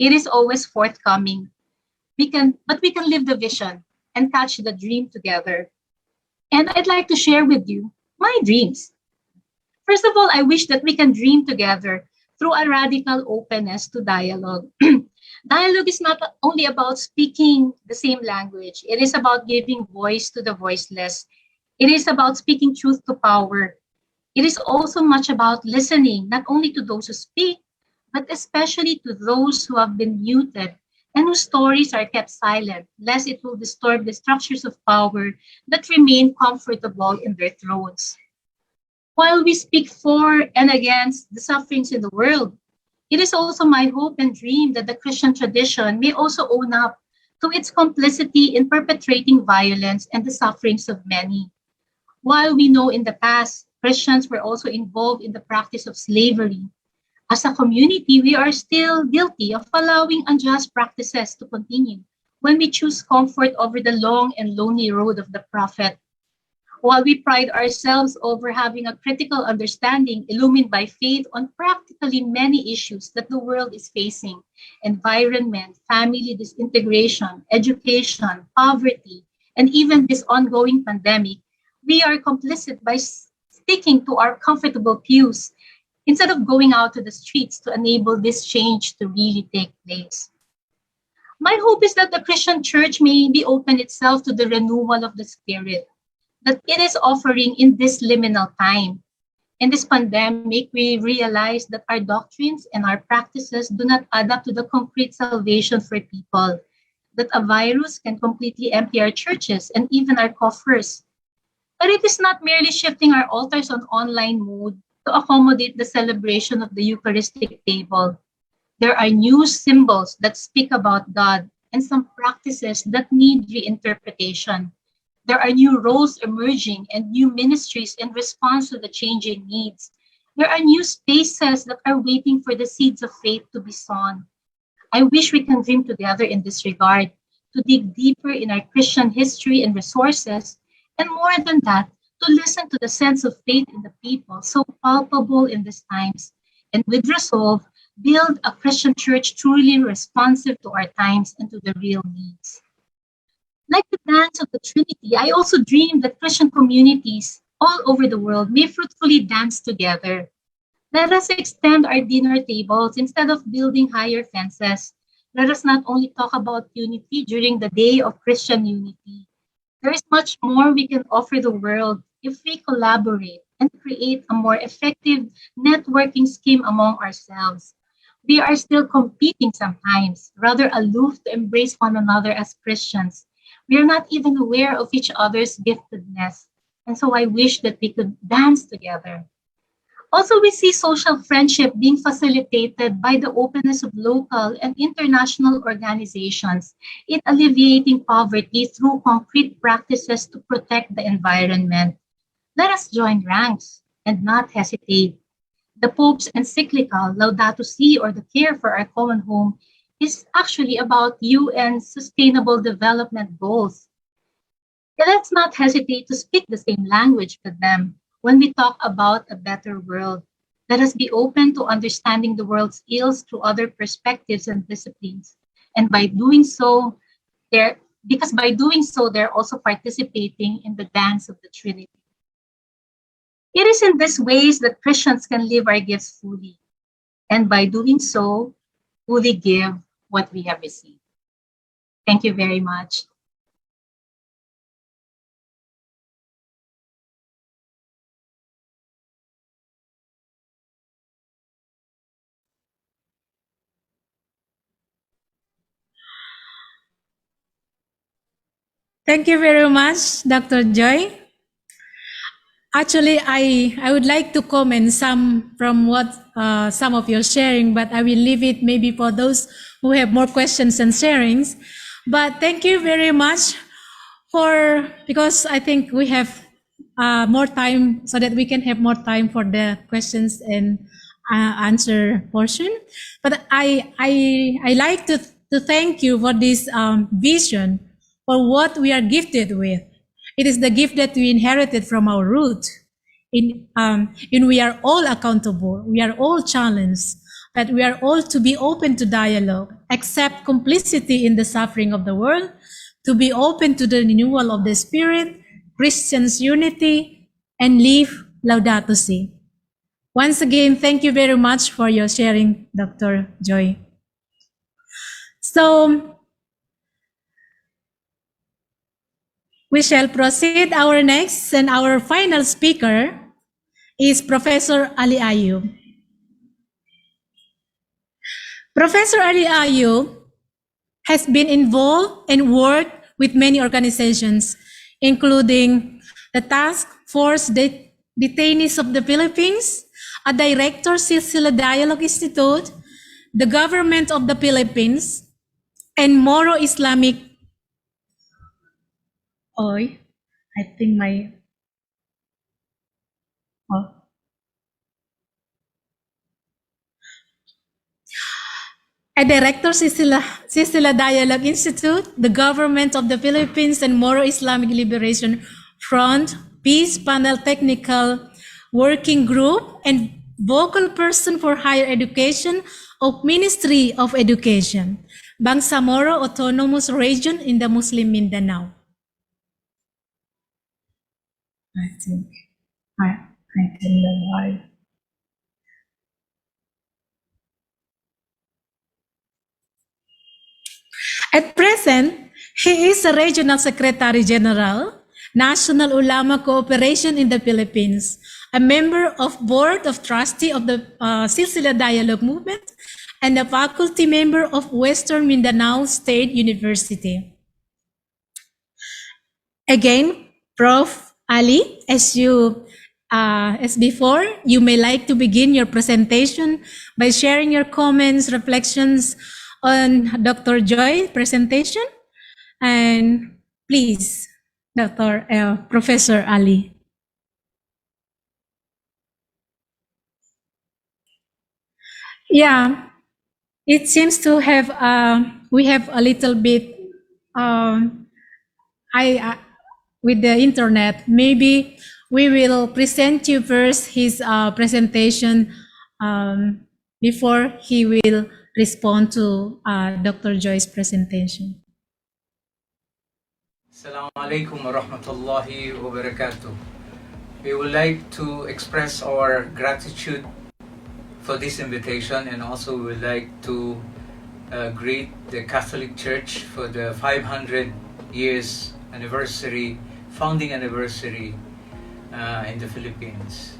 It is always forthcoming. But we can live the vision and catch the dream together. And I'd like to share with you my dreams. First of all, I wish that we can dream together through a radical openness to dialogue. Dialogue is not only about speaking the same language, it is about giving voice to the voiceless. It is about speaking truth to power. It is also much about listening, not only to those who speak, but especially to those who have been muted and whose stories are kept silent, lest it will disturb the structures of power that remain comfortable in their thrones. While we speak for and against the sufferings in the world, it is also my hope and dream that the Christian tradition may also own up to its complicity in perpetrating violence and the sufferings of many. While we know in the past, Christians were also involved in the practice of slavery, as a community, we are still guilty of allowing unjust practices to continue when we choose comfort over the long and lonely road of the prophet. While we pride ourselves over having a critical understanding illumined by faith on practically many issues that the world is facing: environment, family disintegration, education, poverty, and even this ongoing pandemic, we are complicit by sticking to our comfortable pews instead of going out to the streets to enable this change to really take place. My hope is that the Christian church may be open itself to the renewal of the spirit that it is offering in this liminal time. In this pandemic, we realize that our doctrines and our practices do not add up to the concrete salvation for people, that a virus can completely empty our churches and even our coffers. But it is not merely shifting our altars on online mode to accommodate the celebration of the Eucharistic table. There are new symbols that speak about God and some practices that need reinterpretation. There are new roles emerging and new ministries in response to the changing needs. There are new spaces that are waiting for the seeds of faith to be sown. I wish we can dream together in this regard, to dig deeper in our Christian history and resources, and more than that, to listen to the sense of faith in the people, so palpable in these times, and with resolve, build a Christian church truly responsive to our times and to the real needs. Like the dance of the Trinity, I also dream that Christian communities all over the world may fruitfully dance together. Let us extend our dinner tables instead of building higher fences. Let us not only talk about unity during the day of Christian unity. There is much more we can offer the world if we collaborate and create a more effective networking scheme among ourselves. We are still competing sometimes, rather aloof to embrace one another as Christians. We are not even aware of each other's giftedness. And so I wish that we could dance together. Also, we see social friendship being facilitated by the openness of local and international organizations in alleviating poverty through concrete practices to protect the environment. Let us join ranks and not hesitate. The Pope's encyclical Laudato Si, or the care for our common home, is actually about UN Sustainable Development Goals. Let's not hesitate to speak the same language with them when we talk about a better world. Let us be open to understanding the world's ills through other perspectives and disciplines. And by doing so, they're also participating in the dance of the Trinity. It is in these ways that Christians can live our gifts fully, and by doing so, fully give what we have received. Thank you very much. Thank you very much, Dr. Joy. Actually, I would like to comment some from what some of you are sharing, but I will leave it maybe for those who have more questions and sharings. But thank you very much because I think we have more time so that we can have more time for the questions and answer portion. But I like to thank you for this vision for what we are gifted with. It is the gift that we inherited from our root. In we are all accountable. We are all challenged, but we are all to be open to dialogue, accept complicity in the suffering of the world, to be open to the renewal of the spirit, Christians' unity, and live Laudato Si. Once again, thank you very much for your sharing, Dr. Joy. So we shall proceed. Our next and our final speaker is Professor Ali Ayub. Professor Ali Ayub has been involved and worked with many organizations, including the Task Force Detainees of the Philippines, a director Silsila Dialogue Institute, the government of the Philippines, and Moro Islamic. Oy, I think my. Oh. A director Silsila Dialogue Institute, the government of the Philippines, and Moro Islamic Liberation Front, Peace Panel Technical Working Group, and vocal person for higher education of Ministry of Education, Bangsamoro Autonomous Region in the Muslim Mindanao. I think I can know. At present, he is a Regional Secretary General, National Ulama Cooperation in the Philippines, a member of Board of Trustee of the Silsila Dialogue Movement, and a faculty member of Western Mindanao State University. Again, Prof. Ali, as before, you may like to begin your presentation by sharing your comments, reflections on Dr. Joy's presentation. And please, Professor Ali. Yeah, it seems to have, we have a little bit, with the internet. Maybe we will present you first his presentation before he will respond to Dr. Joy's presentation. Assalamu alaikum wa rahmatullahi wa barakatuh. We would like to express our gratitude for this invitation, and also we would like to greet the Catholic Church for the 500 years anniversary, founding anniversary in the Philippines.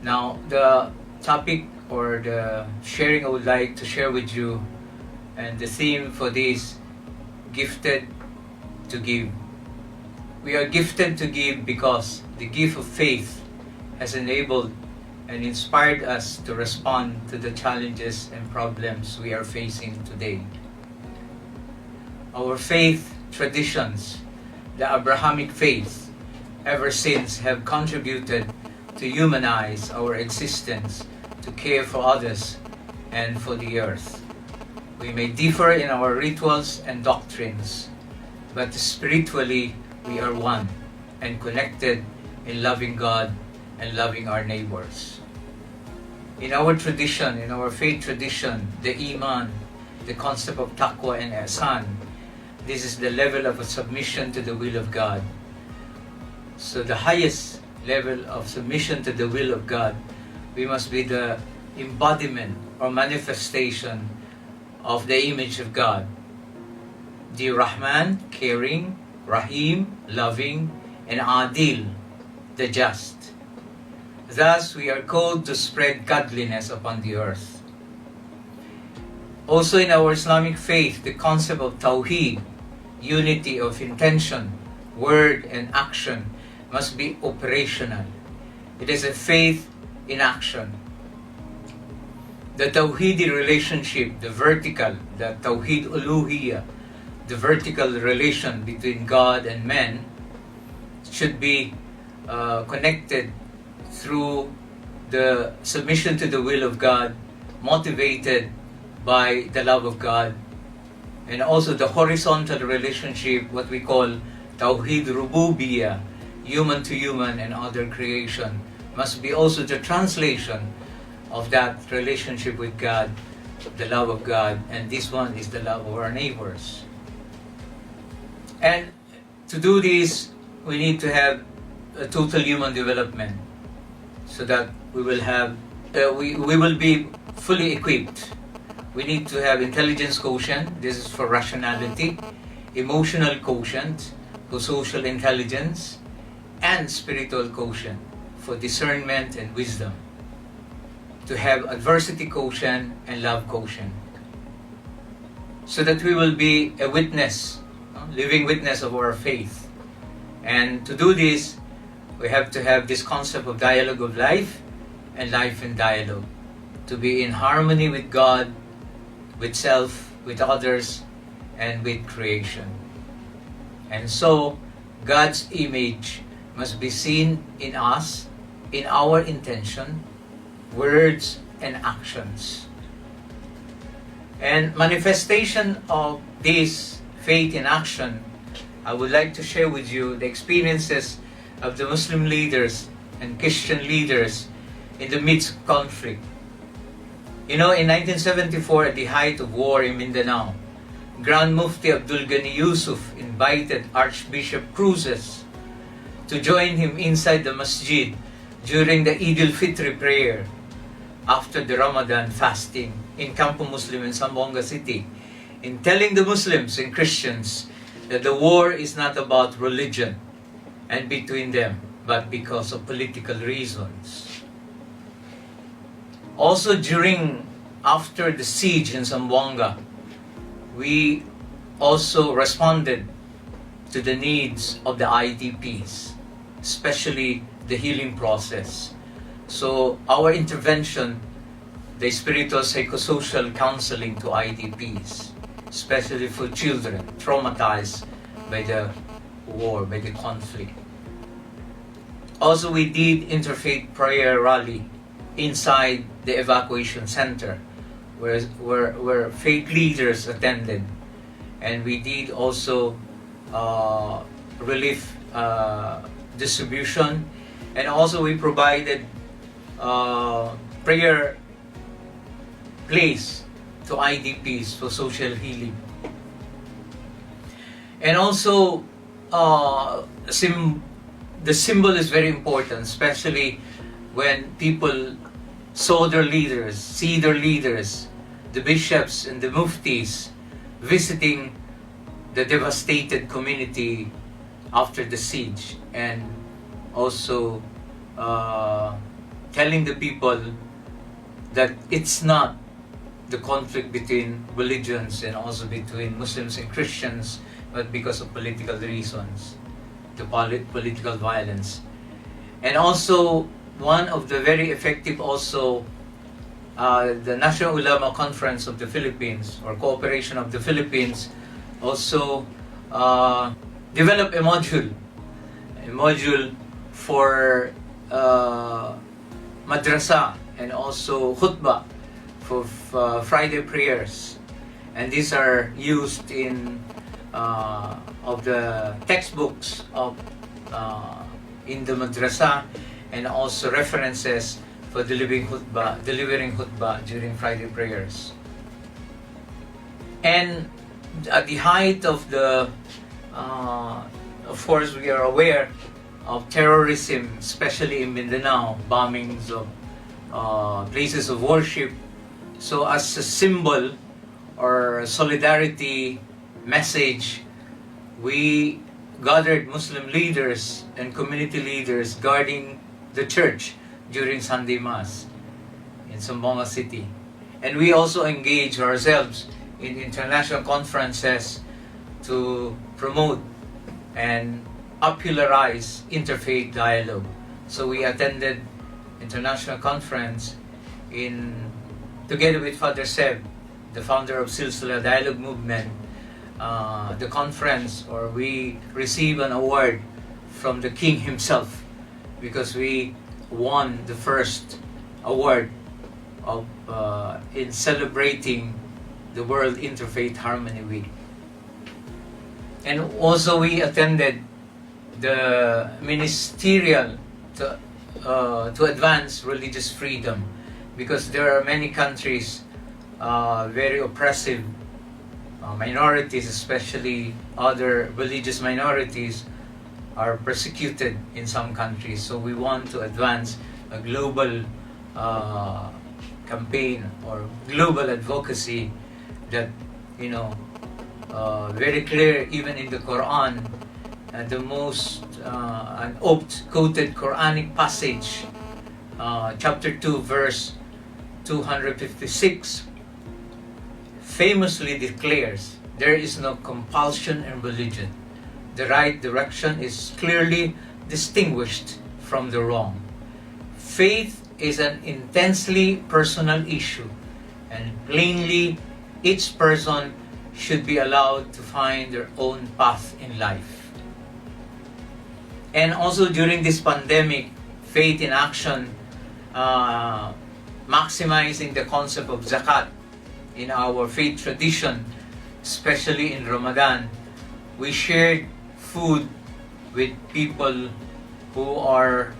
Now, the topic or the sharing I would like to share with you, and the theme for this, gifted to give. We are gifted to give because the gift of faith has enabled and inspired us to respond to the challenges and problems we are facing today. Our faith traditions, the Abrahamic faith, ever since have contributed to humanize our existence, to care for others and for the earth. We may differ in our rituals and doctrines, but spiritually we are one and connected in loving God and loving our neighbors. In our tradition, in our faith tradition, the Iman, the concept of taqwa and ihsan, this is the level of a submission to the will of God. So the highest level of submission to the will of God, we must be the embodiment or manifestation of the image of God. The Rahman, caring, Rahim, loving, and Adil, the just. Thus, we are called to spread godliness upon the earth. Also in our Islamic faith, the concept of Tawheed, unity of intention, word, and action, must be operational. It is a faith in action. The Tawheedi relationship, the vertical, the Tawheed Uluhiyya, the vertical relation between God and man, should be connected through the submission to the will of God, motivated by the love of God, and also the horizontal relationship, what we call Tawheed Rububiyya, human to human and other creation, must be also the translation of that relationship with God, the love of God, and this one is the love of our neighbors. And to do this, we need to have a total human development. so that we will have we will be fully equipped. We need to have intelligence quotient. This is for rationality, emotional quotient for social intelligence, and spiritual quotient for discernment and wisdom. To have adversity quotient and love quotient, so that we will be a witness, living witness of our faith. And to do this, we have to have this concept of dialogue of life and life in dialogue, to be in harmony with God, with self, with others, and with creation. And so, God's image must be seen in us, in our intention, words, and actions. And manifestation of this faith in action, I would like to share with you the experiences of the Muslim leaders and Christian leaders in the midst of conflict. You know, in 1974, at the height of war in Mindanao, Grand Mufti Abdul Ghani Yusuf invited Archbishop Cruces to join him inside the masjid during the Eid al-Fitr prayer after the Ramadan fasting in Campo Muslim in Zamboanga City, in telling the Muslims and Christians that the war is not about religion and between them, but because of political reasons. Also after the siege in Zamboanga, we also responded to the needs of the IDPs, especially the healing process. So our intervention, the spiritual psychosocial counseling to IDPs, especially for children traumatized by the war, by the conflict. Also, we did interfaith prayer rally inside the evacuation center, where faith leaders attended, and we did also relief distribution, and also we provided prayer place to IDPs for social healing. And also the symbol is very important, especially when people see their leaders, the bishops and the muftis visiting the devastated community after the siege, and also telling the people that it's not the conflict between religions and also between Muslims and Christians, but because of political reasons, the political violence. And also, one of the very effective also, the National Ulama Conference of the Philippines, or Cooperation of the Philippines, also developed a module for madrasa and also khutbah for Friday prayers, and these are used in of the textbooks of in the madrasa, and also references for delivering khutbah during Friday prayers. And at the height of the of course, we are aware of terrorism, especially in Mindanao, bombings of places of worship. So as a symbol or solidarity message, we gathered Muslim leaders and community leaders guarding the church during Sunday Mass in Zamboanga City. And we also engage ourselves in international conferences to promote and popularize interfaith dialogue. So we attended international conference together with Father Seb, the founder of Silsila Dialogue Movement. The conference, or we received an award from the King himself, because we won the first award of in celebrating the World Interfaith Harmony Week. And also we attended the ministerial to advance religious freedom, because there are many countries very oppressive minorities, especially other religious minorities, are persecuted in some countries. So we want to advance a global campaign or global advocacy that, you know, very clear even in the Quran, the most an oft quoted Quranic passage, chapter 2 verse 256, famously declares there is no compulsion in religion. The right direction is clearly distinguished from the wrong. Faith is an intensely personal issue, and plainly each person should be allowed to find their own path in life. And also during this pandemic, faith in action, maximizing the concept of zakat in our faith tradition, especially in Ramadan, we shared food with people who are,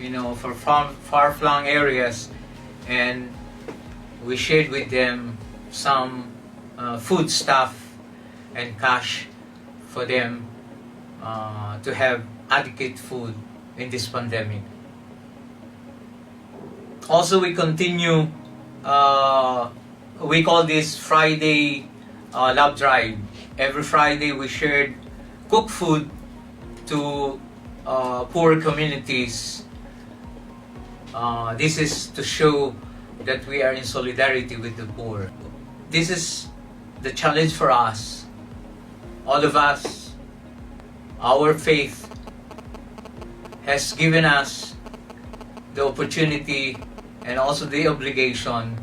you know, from far-flung areas, and we shared with them some food stuff and cash for them to have adequate food in this pandemic. Also, we continue, we call this Friday Love Drive. Every Friday we shared cooked food to poor communities. This is to show that we are in solidarity with the poor. This is the challenge for us, all of us. Our faith has given us the opportunity and also the obligation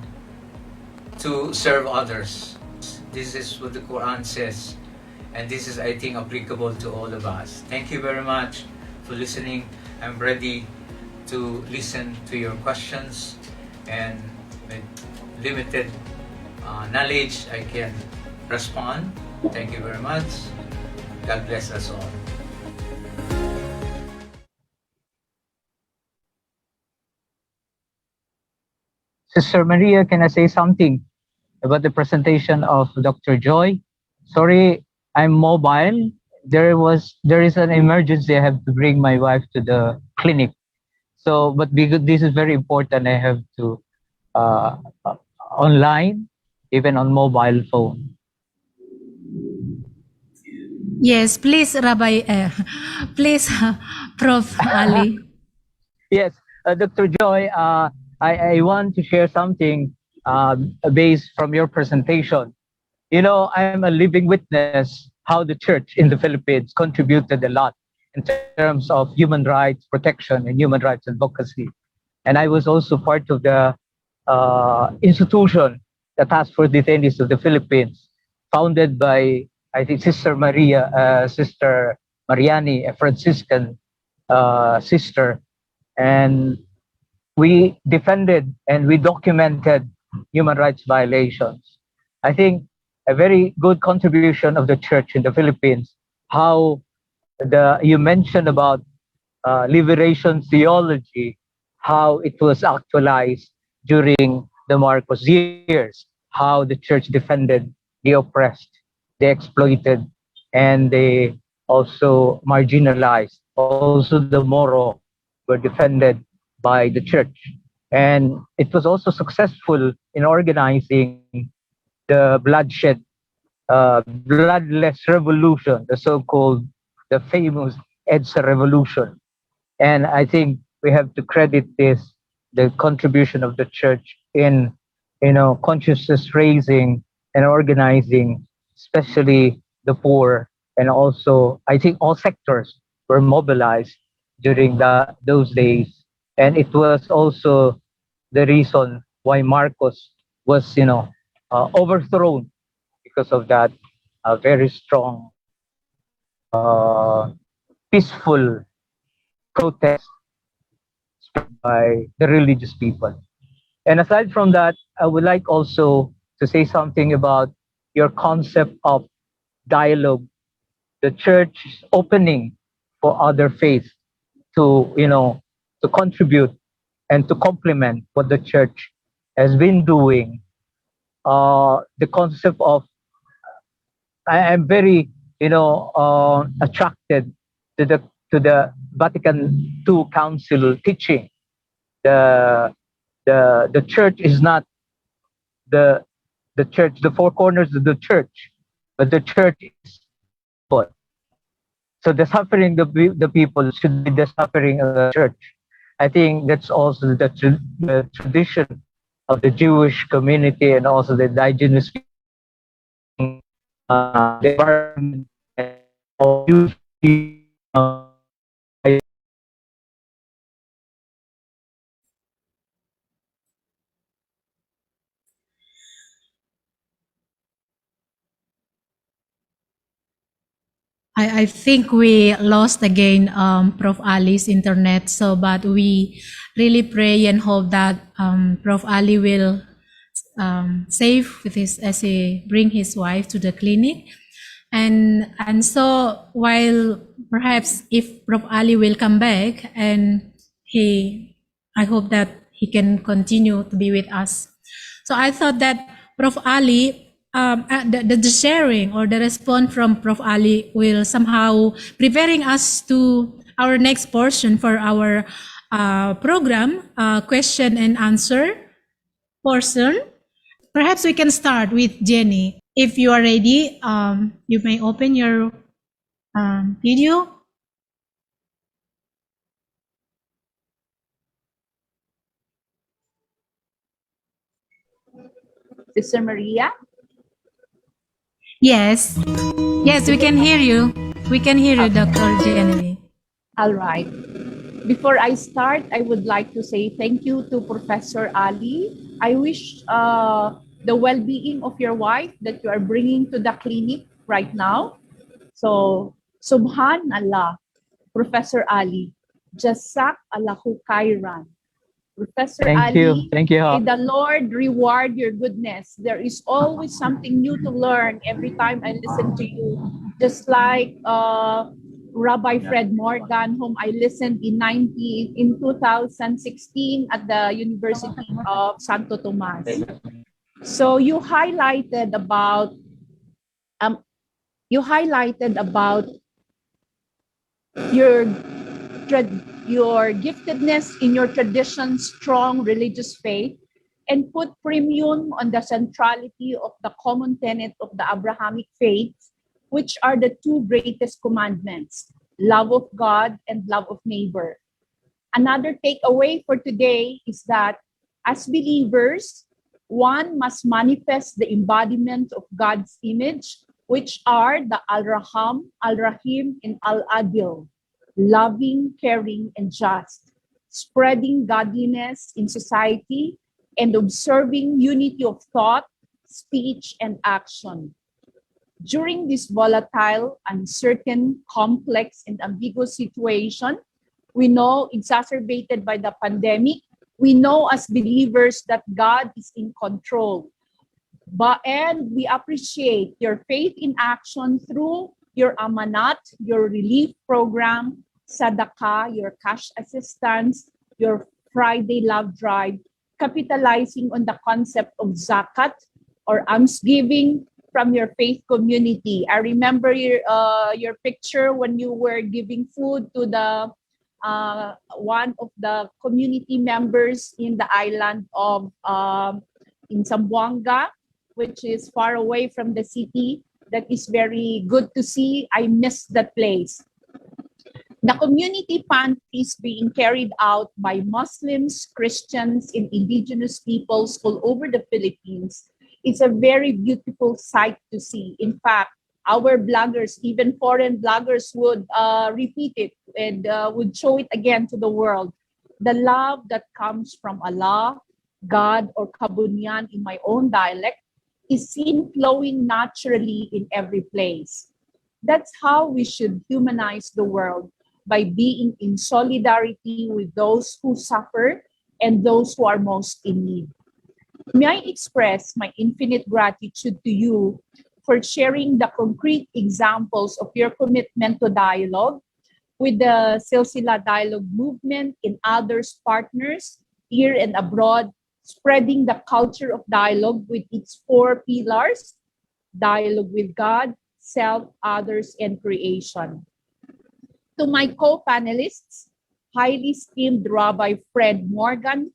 to serve others. This is what the Quran says, and this is, I think, applicable to all of us. Thank you very much for listening. I'm ready to listen to your questions, and with limited knowledge, I can respond. Thank you very much. God bless us all. Sister Maria, can I say something about the presentation of Dr. Joy? Sorry, I'm mobile. There is an emergency. I have to bring my wife to the clinic. So, but because this is very important, I have to uh, online, even on mobile phone. Yes, please, Rabbi, please, Prof. Ali. Yes, Dr. Joy, I want to share something based from your presentation. You know, I'm a living witness how the church in the Philippines contributed a lot in terms of human rights protection and human rights advocacy. And I was also part of the institution, the Task Force Detainees of the Philippines, founded by, I think, Sister Mariani, a Franciscan sister. And we defended and we documented human rights violations. I think a very good contribution of the church in the Philippines, how you mentioned about liberation theology, how it was actualized during the Marcos years, how the church defended the oppressed, the exploited, and they also marginalized. Also the Moro were defended by the church. And it was also successful in organizing the bloodless revolution, the so-called, the famous EDSA revolution. And I think we have to credit this, the contribution of the church in, you know, consciousness raising and organizing, especially the poor. And also, I think all sectors were mobilized during those days. And it was also the reason why Marcos was, you know, overthrown because of that very strong, peaceful protest by the religious people. And aside from that, I would like also to say something about your concept of dialogue, the church opening for other faiths to, you know, to contribute and to complement what the church has been doing. The concept of, I am very, you know, attracted to the Vatican II Council teaching the the church is not the church, the four corners of the church, but the church is people. So the suffering the people should be the suffering of the church. I think that's also the tradition of the Jewish community and also the indigenous the environment and all usually I think we lost again Prof. Ali's internet. So, but we really pray and hope that Prof. Ali will safe with his as he bring his wife to the clinic. And so while perhaps if Prof. Ali will come back and I hope that he can continue to be with us. So I thought that Prof. Ali, the sharing or the response from Prof. Ali will somehow preparing us to our next portion for our program, question and answer portion. Perhaps we can start with Jenny. If you are ready, you may open your video. Sister Maria? Yes. Yes, we can hear you. We can hear you, Dr. Jenny. All right. Before I start, I would like to say thank you to Professor Ali. I wish the well-being of your wife that you are bringing to the clinic right now. So, Subhanallah, Professor Ali, Jasak Allahu Khairan. Professor Ali, thank you. may the Lord reward your goodness. There is always something new to learn every time I listen to you. Just like Rabbi Fred Morgan, whom I listened in 2016 at the University of Santo Tomas. So you highlighted about your your giftedness in your tradition's strong religious faith and put premium on the centrality of the common tenet of the Abrahamic faith, which are the two greatest commandments, love of God and love of neighbor. Another takeaway for today is that as believers, one must manifest the embodiment of God's image, which are the Al-Raham, Al-Rahim, and Al-Adil, loving, caring, and just, spreading godliness in society, and observing unity of thought, speech, and action. During this volatile, uncertain, complex, and ambiguous situation, we know exacerbated by the pandemic, we know as believers that God is in control. And we appreciate your faith in action through your amanat, your relief program, sadaqah, your cash assistance, your Friday love drive, capitalizing on the concept of zakat or almsgiving from your faith community. I remember your picture when you were giving food to the one of the community members in the island of in Zamboanga, which is far away from the city. That is very good to see. I miss that place. The community pantry is being carried out by Muslims, Christians, and indigenous peoples all over the Philippines. It's a very beautiful sight to see. In fact, our bloggers, even foreign bloggers, would repeat it and would show it again to the world. The love that comes from Allah, God, or Kabunyan in my own dialect, is seen flowing naturally in every place. That's how we should humanize the world, by being in solidarity with those who suffer and those who are most in need. May I express my infinite gratitude to you for sharing the concrete examples of your commitment to dialogue with the Silsila Dialogue Movement and others partners here and abroad, spreading the culture of dialogue with its four pillars: dialogue with God, self, others, and creation. To my co-panelists, highly esteemed Rabbi Fred Morgan,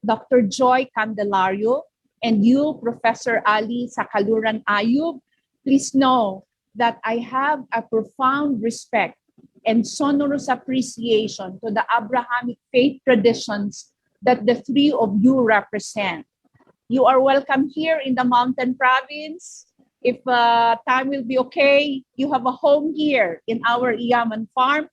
Dr. Joy Candelario, and you, Professor Ali Sakaluran Ayub, please know that I have a profound respect and sonorous appreciation to the Abrahamic faith traditions that the three of you represent. You are welcome here in the Mountain Province. If time will be okay, you have a home here in our Iyaman farm.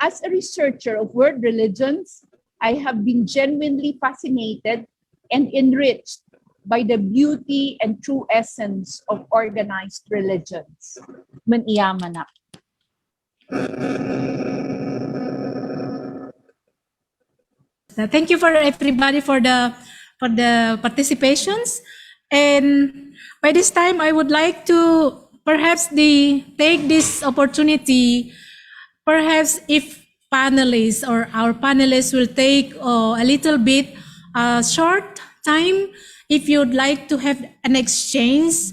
As a researcher of world religions, I have been genuinely fascinated and enriched by the beauty and true essence of organized religions. Maniyaman ako. Thank you for everybody for the participations. And by this time, I would like to perhaps take this opportunity. Perhaps if panelists or our panelists will take a little bit short time, if you'd like to have an exchange,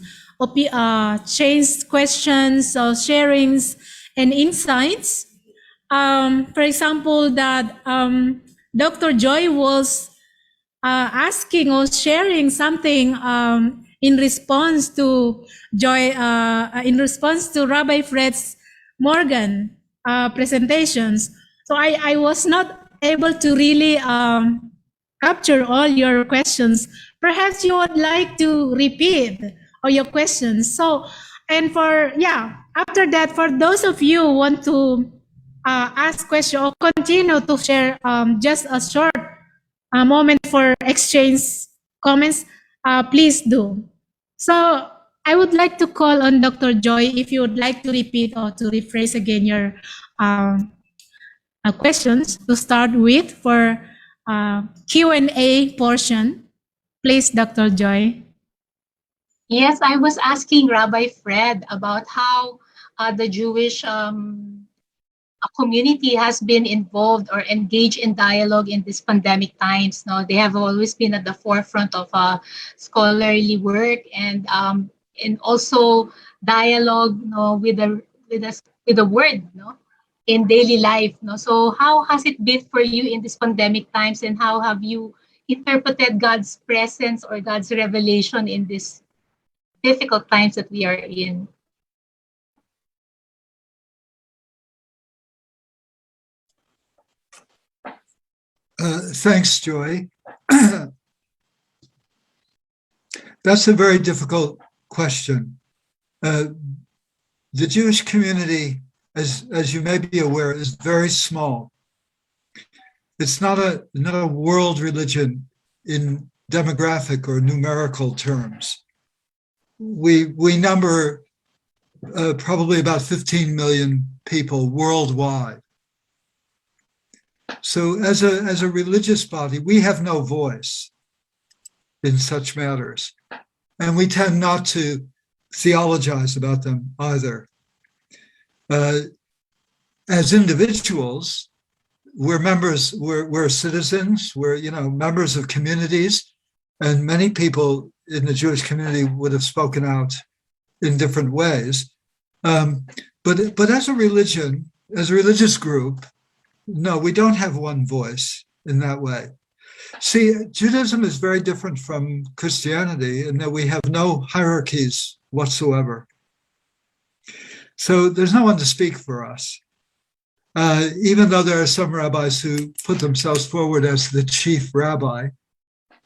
change questions or sharings and insights. For example, that Dr. Joy was asking or sharing something in response to Rabbi Fred's Morgan presentations. So I was not able to really capture all your questions. Perhaps you would like to repeat all your questions. So, and after that, for those of you who want to ask questions or continue to share just a short moment for exchange comments, please do. So I would like to call on Dr. Joy if you would like to repeat or to rephrase again your questions to start with for Q&A portion. Please, Dr. Joy. Yes, I was asking Rabbi Fred about how the Jewish community has been involved or engaged in dialogue in these pandemic times. No, they have always been at the forefront of scholarly work and also dialogue, with the word, in daily life. So how has it been for you in these pandemic times, and how have you interpreted God's presence or God's revelation in these difficult times that we are in? Thanks, Joy. That's a very difficult question. The Jewish community, as you may be aware, is very small. It's not a world religion in demographic or numerical terms. We number probably about 15 million people worldwide. So as a religious body, we have no voice in such matters. And we tend not to theologize about them either. As individuals, we're members, we're citizens, we're members of communities, and many people in the Jewish community would have spoken out in different ways. But as a religion, as a religious group, no, we don't have one voice in that way. See, Judaism is very different from Christianity in that we have no hierarchies whatsoever. So there's no one to speak for us. Even though there are some rabbis who put themselves forward as the chief rabbi,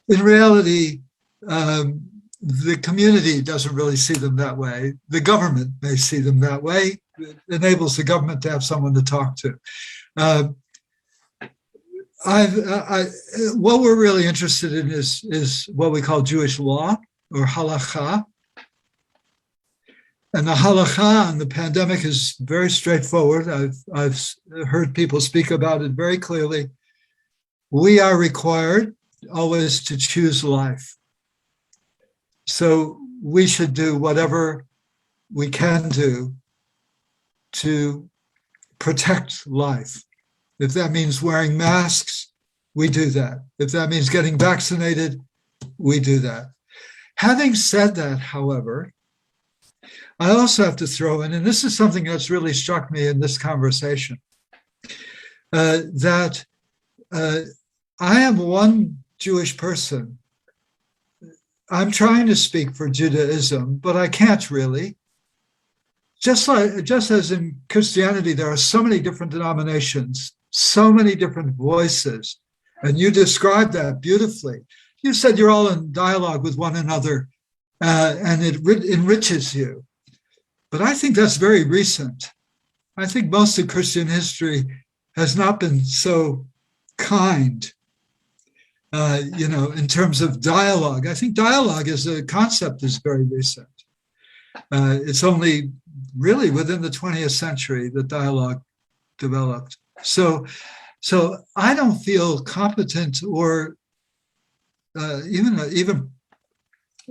in reality, the community doesn't really see them that way. The government may see them that way. It enables the government to have someone to talk to. What we're really interested in is what we call Jewish law or halakha. And the halakha on the pandemic is very straightforward. I've heard people speak about it very clearly. We are required always to choose life. So we should do whatever we can do to protect life. If that means wearing masks, we do that. If that means getting vaccinated, we do that. Having said that, however, I also have to throw in, and this is something that's really struck me in this conversation. that I am one Jewish person. I'm trying to speak for Judaism, but I can't really. Just as in Christianity, there are so many different denominations, so many different voices, and you described that beautifully. You said you're all in dialogue with one another, and it enriches you. But I think that's very recent. I think most of Christian history has not been so kind, in terms of dialogue. I think dialogue as a concept is very recent. It's only really within the 20th century that dialogue developed. So I don't feel competent or even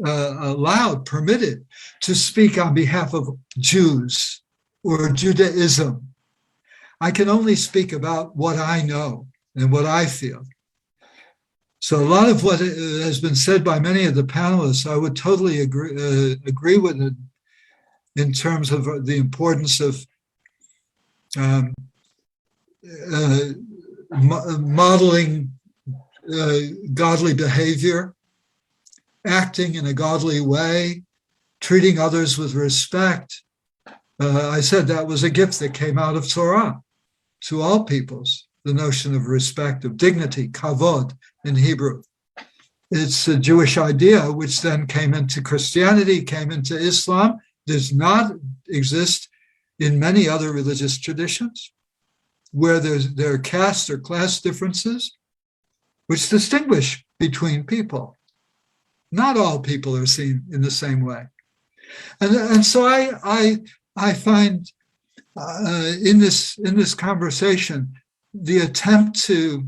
allowed, permitted to speak on behalf of Jews or Judaism. I can only speak about what I know and what I feel. So a lot of what has been said by many of the panelists, I would totally agree with it in terms of the importance of modeling godly behavior, acting in a godly way, treating others with respect. I said that was a gift that came out of Torah to all peoples, the notion of respect, of dignity, kavod in Hebrew. It's a Jewish idea, which then came into Christianity, came into Islam, does not exist in many other religious traditions, where there are caste or class differences, which distinguish between people. Not all people are seen in the same way. And so I find in this conversation, the attempt to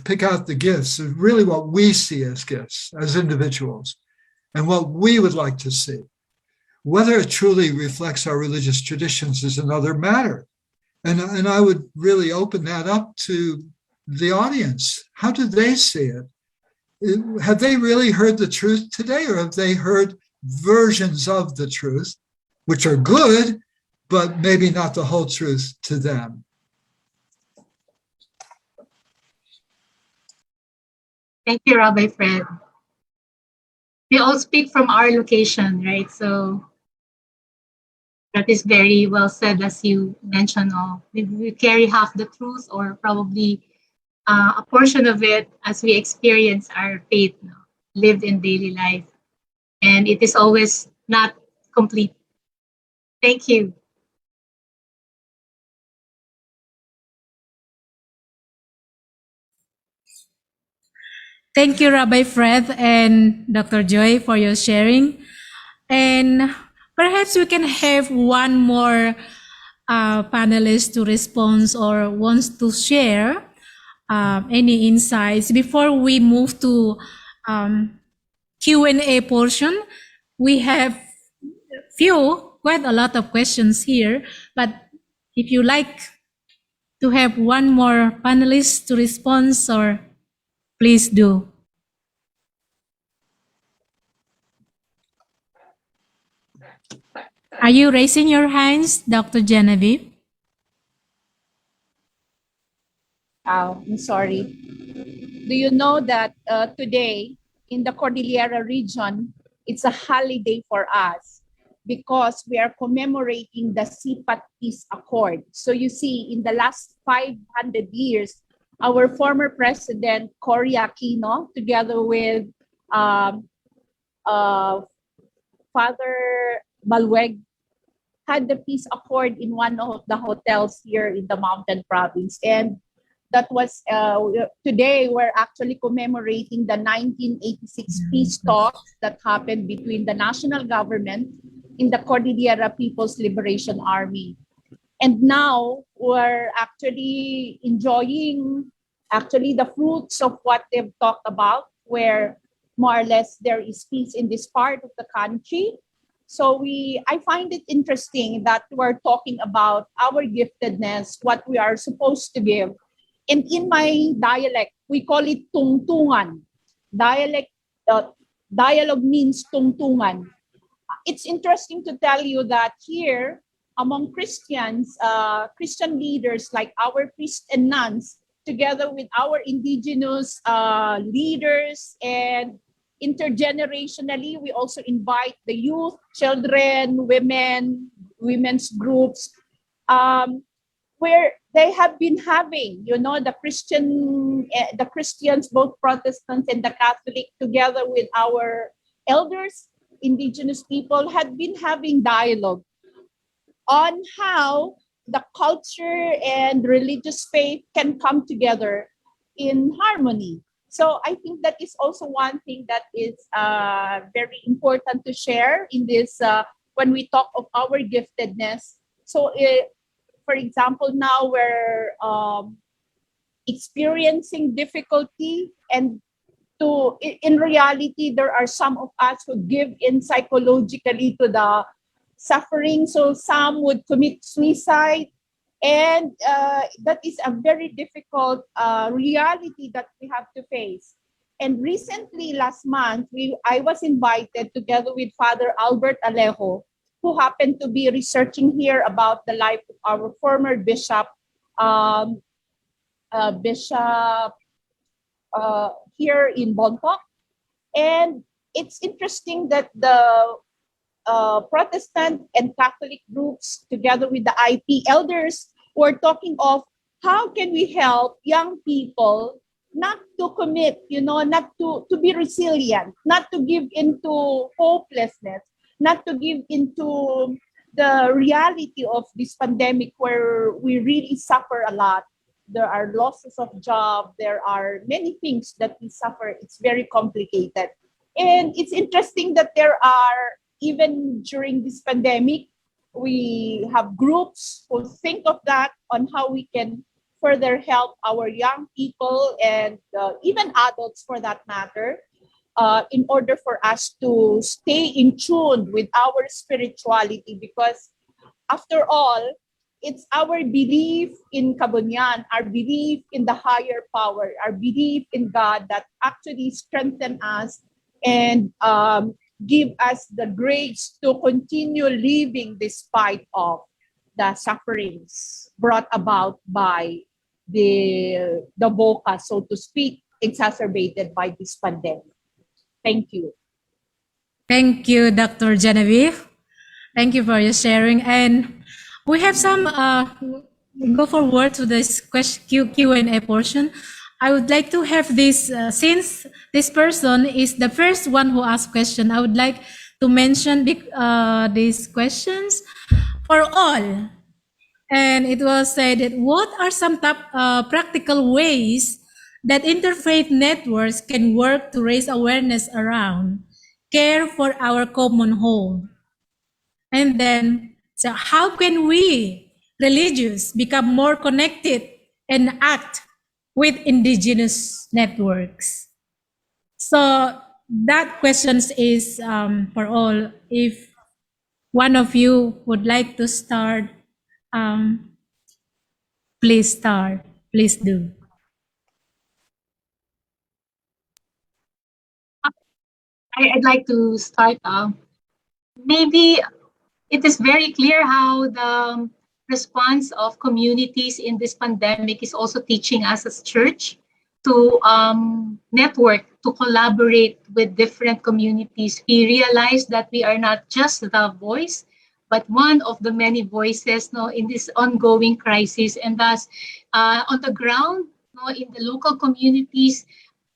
pick out the gifts is really what we see as gifts, as individuals, and what we would like to see. Whether it truly reflects our religious traditions is another matter. And I would really open that up to the audience. How do they see it? Have they really heard the truth today, or have they heard versions of the truth, which are good, but maybe not the whole truth to them? Thank you, Rabbi Fred. We all speak from our location, right? So that is very well said, as you mentioned. We carry half the truth, or probably a portion of it, as we experience our faith lived in daily life. And it is always not complete. Thank you. Thank you, Rabbi Fred and Dr. Joy, for your sharing. And perhaps we can have one more panelist to respond or wants to share any insights before we move to Q&A portion. We have quite a lot of questions here, but if you like to have one more panelist to respond, or please do. Are you raising your hands, Dr. Genevieve? Oh, I'm sorry. Do you know that today in the Cordillera region, it's a holiday for us because we are commemorating the CPAT Peace Accord. So you see, in the last 500 years, our former president, Cory Aquino, together with Father Balweg, had the peace accord in one of the hotels here in the Mountain Province. And that was today we're actually commemorating the 1986 peace talks that happened between the national government in the Cordillera People's Liberation Army. And now we're actually enjoying the fruits of what they've talked about, where more or less there is peace in this part of the country. So I find it interesting that we're talking about our giftedness, what we are supposed to give. And in my dialect, we call it tungtungan. Dialogue means tungtungan. It's interesting to tell you that here, among Christians, Christian leaders like our priests and nuns, together with our indigenous leaders, and intergenerationally, we also invite the youth, children, women, women's groups, where they have been having, the Christians, both Protestants and the Catholic, together with our elders, indigenous people, had been having dialogue on how the culture and religious faith can come together in harmony. So I think that is also one thing that is very important to share in this when we talk of our giftedness. So, for example, now we're experiencing difficulty, and in reality, there are some of us who give in psychologically to the suffering. So some would commit suicide, and that is a very difficult reality that we have to face. And recently, last month, I was invited together with Father Albert Alejo, who happened to be researching here about the life of our former bishop, um, Bishop here in Bontoc. And it's interesting that the Protestant and Catholic groups, together with the IP elders, were talking of how can we help young people not to commit, not to be resilient, not to give into hopelessness, not to give into the reality of this pandemic where we really suffer a lot. There are losses of job. There are many things that we suffer. It's very complicated. And it's interesting that there are, even during this pandemic, we have groups who think of that, on how we can further help our young people and even adults for that matter, in order for us to stay in tune with our spirituality. Because after all, it's our belief in Kabunyan, our belief in the higher power, our belief in God that actually strengthen us and give us the grace to continue living despite of the sufferings brought about by the VOCA, so to speak, exacerbated by this pandemic. Thank you. Thank you, Dr. Genevieve. Thank you for your sharing. And we have some, go forward to this Q&A portion. I would like to have this, since this person is the first one who asked question, I would like to mention these questions for all. And it was said that what are some top practical ways that interfaith networks can work to raise awareness around care for our common home? And then, so how can we, religious, become more connected and act with indigenous networks? So that question is for all. If one of you would like to start, please start. Please do. I'd like to start. Maybe it is very clear how the response of communities in this pandemic is also teaching us as church to network, to collaborate with different communities. We realize that we are not just the voice, but one of the many voices, in this ongoing crisis. And thus, on the ground, in the local communities,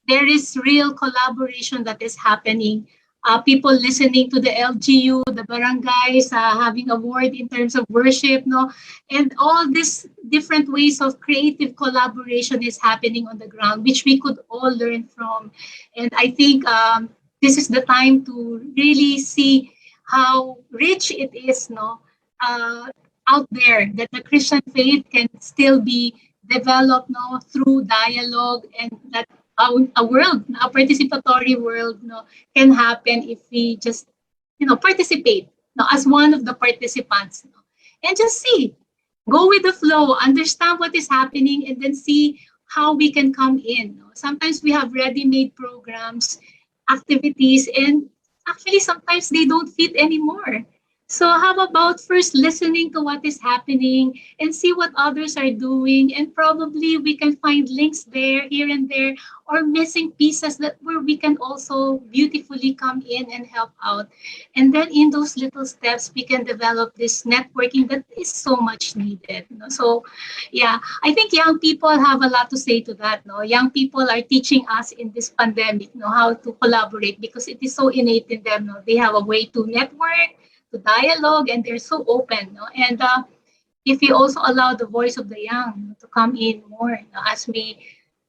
there is real collaboration that is happening. People listening to the LGU, the barangays, having a word in terms of worship, and all these different ways of creative collaboration is happening on the ground, which we could all learn from. And I think this is the time to really see how rich it is, out there, that the Christian faith can still be developed, through dialogue, and that a world, a participatory world, can happen if we just, participate, as one of the participants, and just see, go with the flow, understand what is happening, and then see how we can come in. Sometimes we have ready-made programs, activities, and actually sometimes they don't fit anymore. So how about first listening to what is happening and see what others are doing, and probably we can find links there, here and there, or missing pieces that where we can also beautifully come in and help out. And then in those little steps, we can develop this networking that is so much needed. You know? So yeah, I think young people have a lot to say to that. No, young people are teaching us in this pandemic, no, how to collaborate because it is so innate in them. No, they have a way to network, to dialogue, and they're so open. No? And if we also allow the voice of the young to come in more, no, as we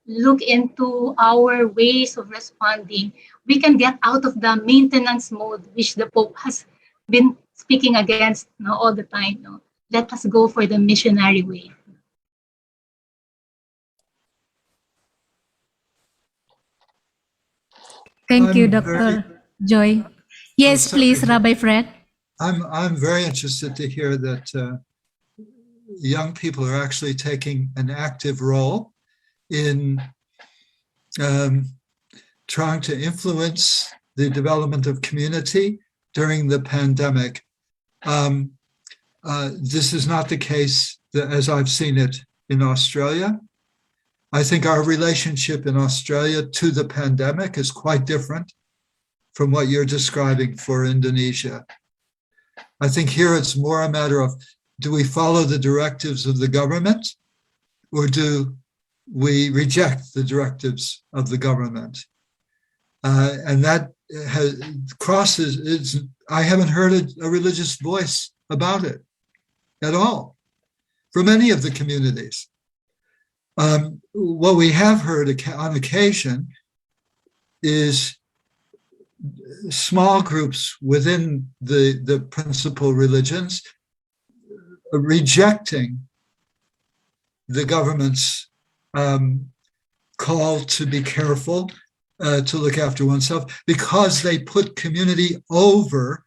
look into our ways of responding, we can get out of the maintenance mode, which the Pope has been speaking against, no, all the time. No? Let us go for the missionary way. Thank you, I'm very, Dr. Joy. Yes, sorry, please, Rabbi Fred. I'm very interested to hear that young people are actually taking an active role in trying to influence the development of community during the pandemic. This is not the case as I've seen it in Australia. I think our relationship in Australia to the pandemic is quite different from what you're describing for Indonesia. I think here it's more a matter of, do we follow the directives of the government, or do we reject the directives of the government? And that crosses, I haven't heard a religious voice about it at all from any of the communities. What we have heard on occasion is small groups within the principal religions rejecting the government's call to be careful, to look after oneself, because they put community over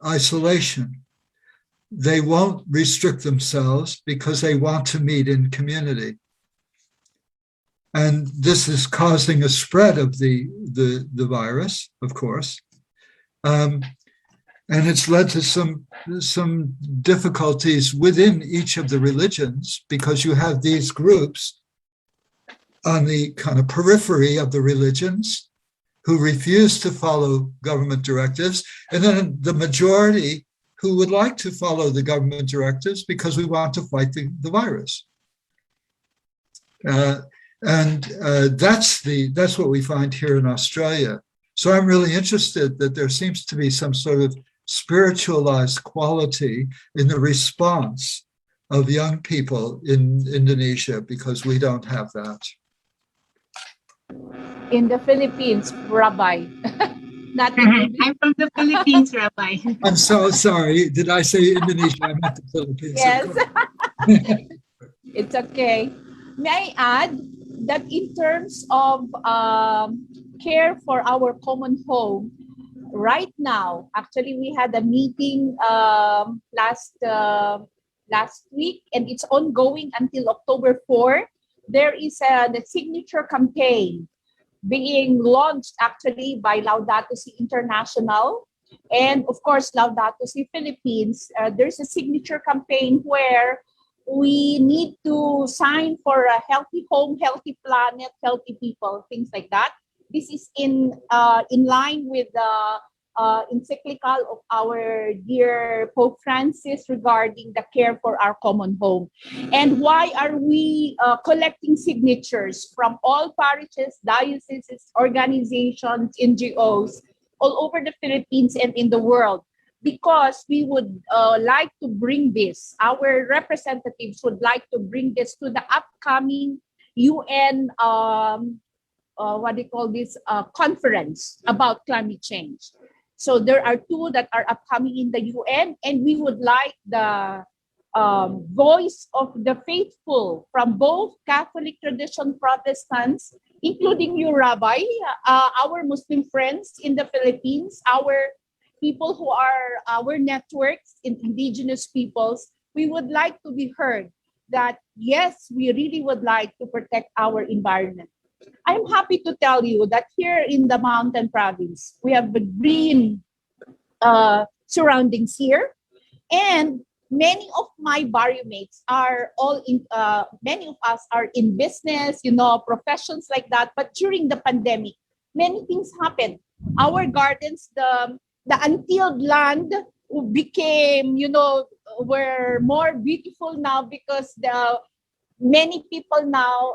isolation. They won't restrict themselves because they want to meet in community. And this is causing a spread of the virus, of course. And it's led to some difficulties within each of the religions, because you have these groups on the kind of periphery of the religions who refuse to follow government directives, and then the majority who would like to follow the government directives because we want to fight the virus. That's what we find here in Australia. So I'm really interested that there seems to be some sort of spiritualized quality in the response of young people in Indonesia, because we don't have that. In the Philippines, Rabbi. Not in I'm from the Philippines, Rabbi. I'm so sorry. Did I say Indonesia? I meant the Philippines. Yes. It's okay. May I add that in terms of care for our common home, right now, actually we had a meeting last week, and it's ongoing until October 4. There is the signature campaign being launched actually by Laudato Si International and of course Laudato Si Philippines. There's a signature campaign where we need to sign for a healthy home, healthy planet, healthy people, things like that. This is in line with the encyclical of our dear Pope Francis regarding the care for our common home. And why are we collecting signatures from all parishes, dioceses, organizations, NGOs all over the Philippines and in the world? Because we would like to bring this, our representatives would like to bring this to the upcoming UN conference about climate change. So there are two that are upcoming in the UN, and we would like the voice of the faithful from both Catholic tradition, Protestants, including you, Rabbi, our Muslim friends in the Philippines, our people who are our networks in Indigenous peoples. We would like to be heard that, yes, we really would like to protect our environment. I'm happy to tell you that here in the Mountain Province, we have been surroundings here. And many of my barrio mates are all in, many of us are in business, professions like that. But during the pandemic, many things happened. Our gardens, the untilled land became, were more beautiful now because the many people now,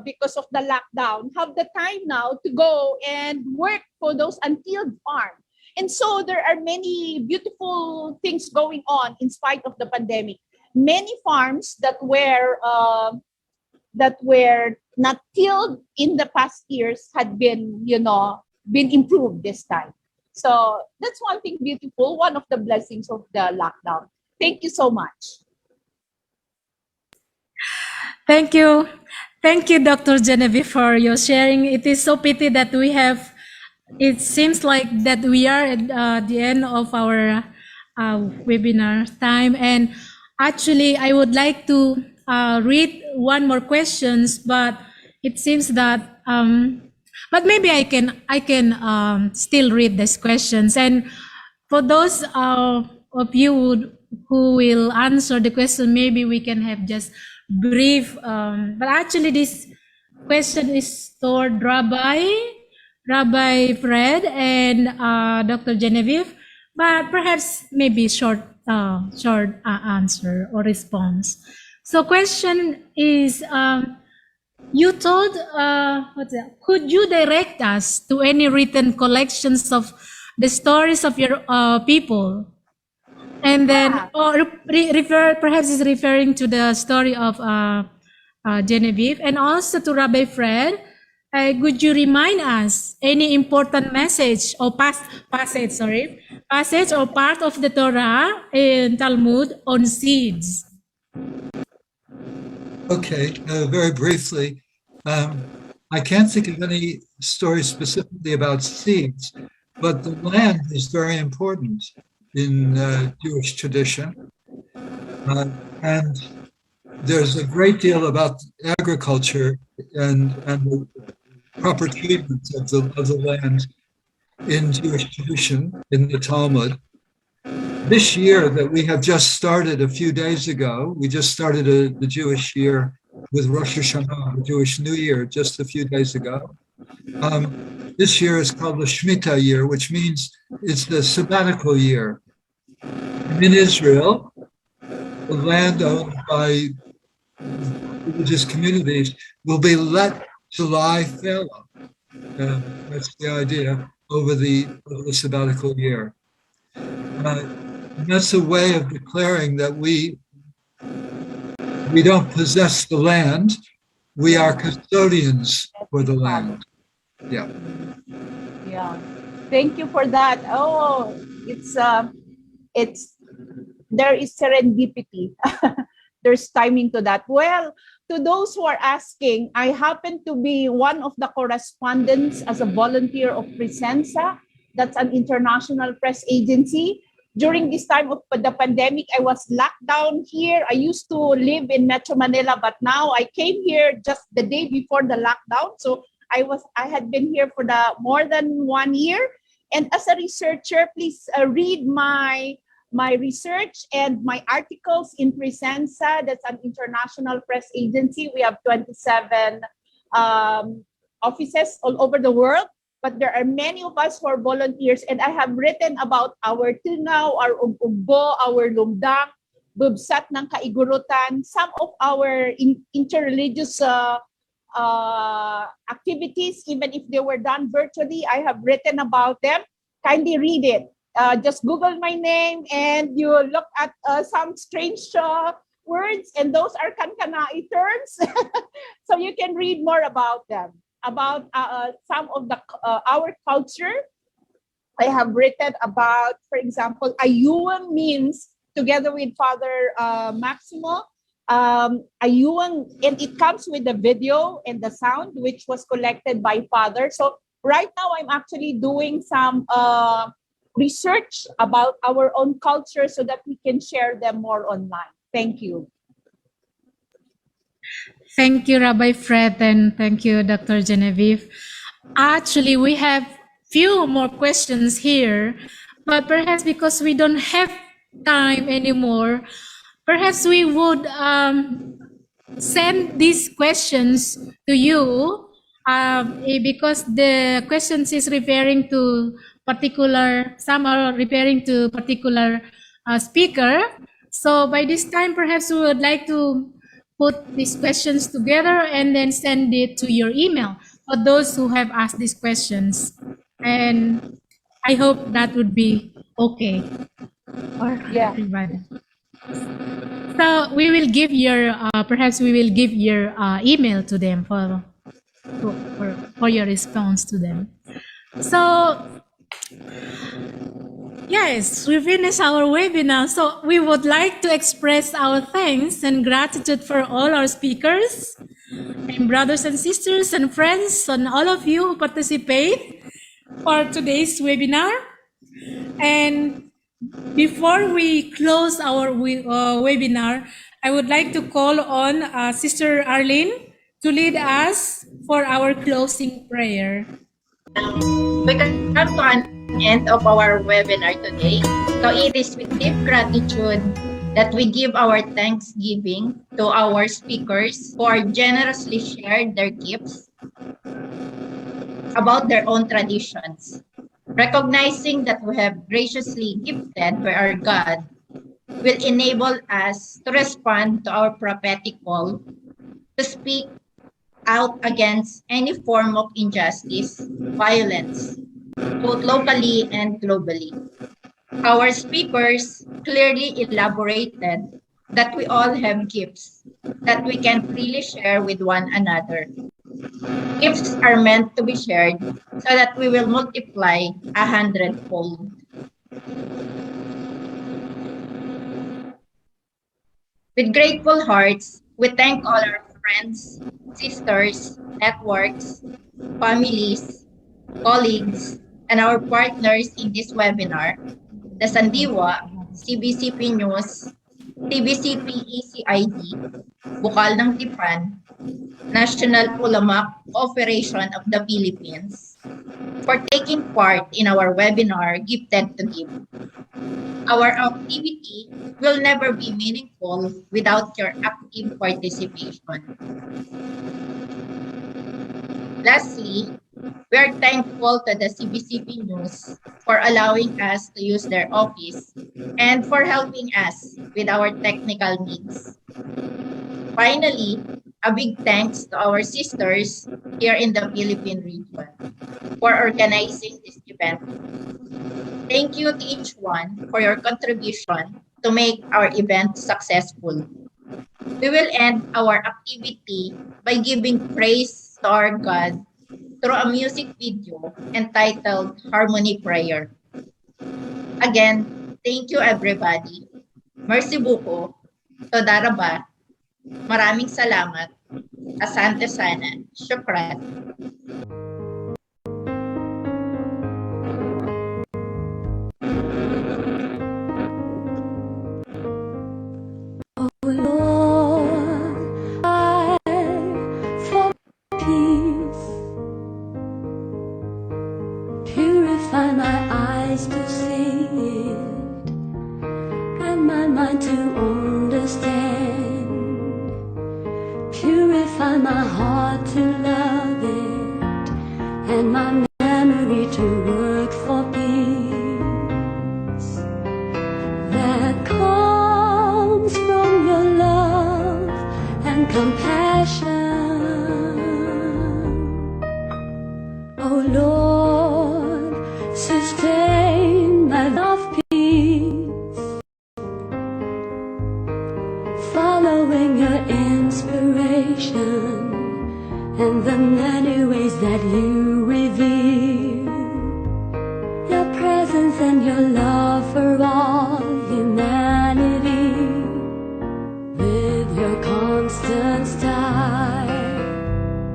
because of the lockdown, have the time now to go and work for those untilled farms. And so there are many beautiful things going on in spite of the pandemic. Many farms that were not tilled in the past years had been, been improved this time. So that's one thing beautiful, one of the blessings of the lockdown. Thank you so much. Thank you. Thank you, Dr. Genevieve, for your sharing. It is so pity that it seems like that we are at the end of our webinar time. And actually, I would like to read one more questions, but it seems that, but maybe I can still read these questions. And for those of you who will answer the question, maybe we can have just brief, but actually this question is toward Rabbi Fred and Dr. Genevieve, but perhaps maybe short answer or response. So question is, you told, could you direct us to any written collections of the stories of your people? And then, perhaps is referring to the story of Genevieve, and also to Rabbi Fred. Could you remind us any important message or passage or part of the Torah and Talmud on seeds? Okay, very briefly, I can't think of any story specifically about seeds, but the land is very important in Jewish tradition. And there's a great deal about agriculture and the proper treatment of the land in Jewish tradition, in the Talmud. This year that we have just started a few days ago, we just started the Jewish year with Rosh Hashanah, the Jewish New Year, just a few days ago. This year is called the Shemitah year, which means it's the sabbatical year. And in Israel, the land owned by religious communities will be let to lie fallow. That's the idea over the sabbatical year. And that's a way of declaring that we don't possess the land, we are custodians for the land. Yeah. Thank you for that. Oh, it's there is serendipity. There's timing to that. Well, to those who are asking, I happen to be one of the correspondents as a volunteer of Presenza. That's an international press agency. During this time of the pandemic, I was locked down here. I used to live in Metro Manila, but now I came here just the day before the lockdown. So I had been here for more than 1 year. And as a researcher, please read my research and my articles in Presenza. That's an international press agency. We have 27 offices all over the world. But there are many of us who are volunteers, and I have written about our Tingaw, our Ugbo, our Lumdang, Bubsat ng Kaigurutan, some of our interreligious activities, even if they were done virtually. I have written about them. Kindly read it. Just Google my name and you look at some strange words, and those are Kankanai terms. So you can read more about them. About some of our culture. I have written about, for example, Ayuang means, together with Father Maximo, Ayuang, and it comes with the video and the sound, which was collected by Father. So right now, I'm actually doing some research about our own culture so that we can share them more online. Thank you. Thank you, Rabbi Fred, and thank you, Dr. Genevieve. Actually, we have few more questions here, but perhaps because we don't have time anymore, perhaps we would send these questions to you because the questions is referring to particular, some are referring to particular speaker. So by this time, perhaps we would like to put these questions together and then send it to your email for those who have asked these questions. And I hope that would be okay for Yeah. everybody. So we will give your, perhaps we will give your email to them for your response to them. So yes, we finished our webinar. So we would like to express our thanks and gratitude for all our speakers and brothers and sisters and friends and all of you who participate for today's webinar. And before we close our webinar, I would like to call on Sister Arlene to lead us for our closing prayer. We come to an end of our webinar today. So it is with deep gratitude that we give our thanksgiving to our speakers who are generously shared their gifts about their own traditions. Recognizing that we have graciously gifted by our God will enable us to respond to our prophetic call to speak out against any form of injustice, violence, both locally and globally. Our speakers clearly elaborated that we all have gifts that we can freely share with one another. Gifts are meant to be shared so that we will multiply 100-fold. With grateful hearts, we thank all our friends, sisters, networks, families, colleagues, and our partners in this webinar, the Sandiwa, CBCP News, TBCP ECID, Bukal ng Tipan, National Pulamak Operation of the Philippines, for taking part in our webinar, Gifted to Give. Our activity will never be meaningful without your active participation. Lastly, we are thankful to the CBCP News for allowing us to use their office and for helping us with our technical needs. Finally, a big thanks to our sisters here in the Philippine region for organizing this event. Thank you to each one for your contribution to make our event successful. We will end our activity by giving praise to our God through a music video entitled Harmony Prayer. Again, thank you everybody. Merci beaucoup. Toda raba. Maraming salamat. Asante sana. Shukran. Oh Lord, I for peace. Purify my eyes to see it, and my mind to understand. Purify my heart to love it, and my memory to work for peace that comes from your love and compassion. Oh Lord, sustain my love peace, following your inspiration and the many ways that you reveal your presence and your love for all humanity with your constant style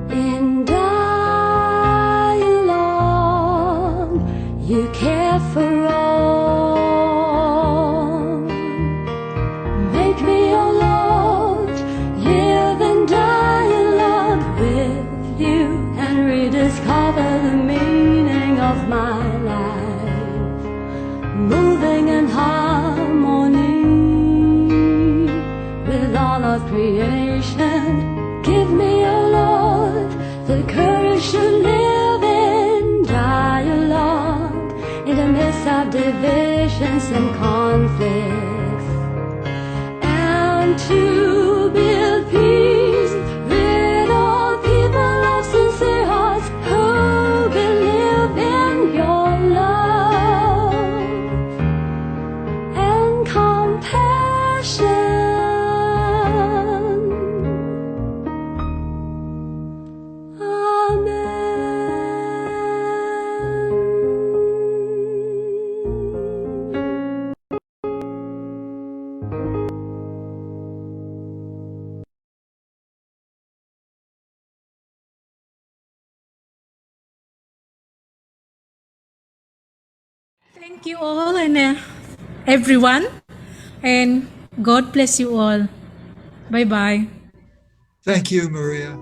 in dialogue. You care for all. Make me, oh Lord, live in dialogue with you and rediscover the meaning of my life. our divisions and conflicts, and to build peace with all people of sincere hearts who believe in your love and compassion. Thank you all and everyone, and God bless you all. Bye bye. Thank you, Maria.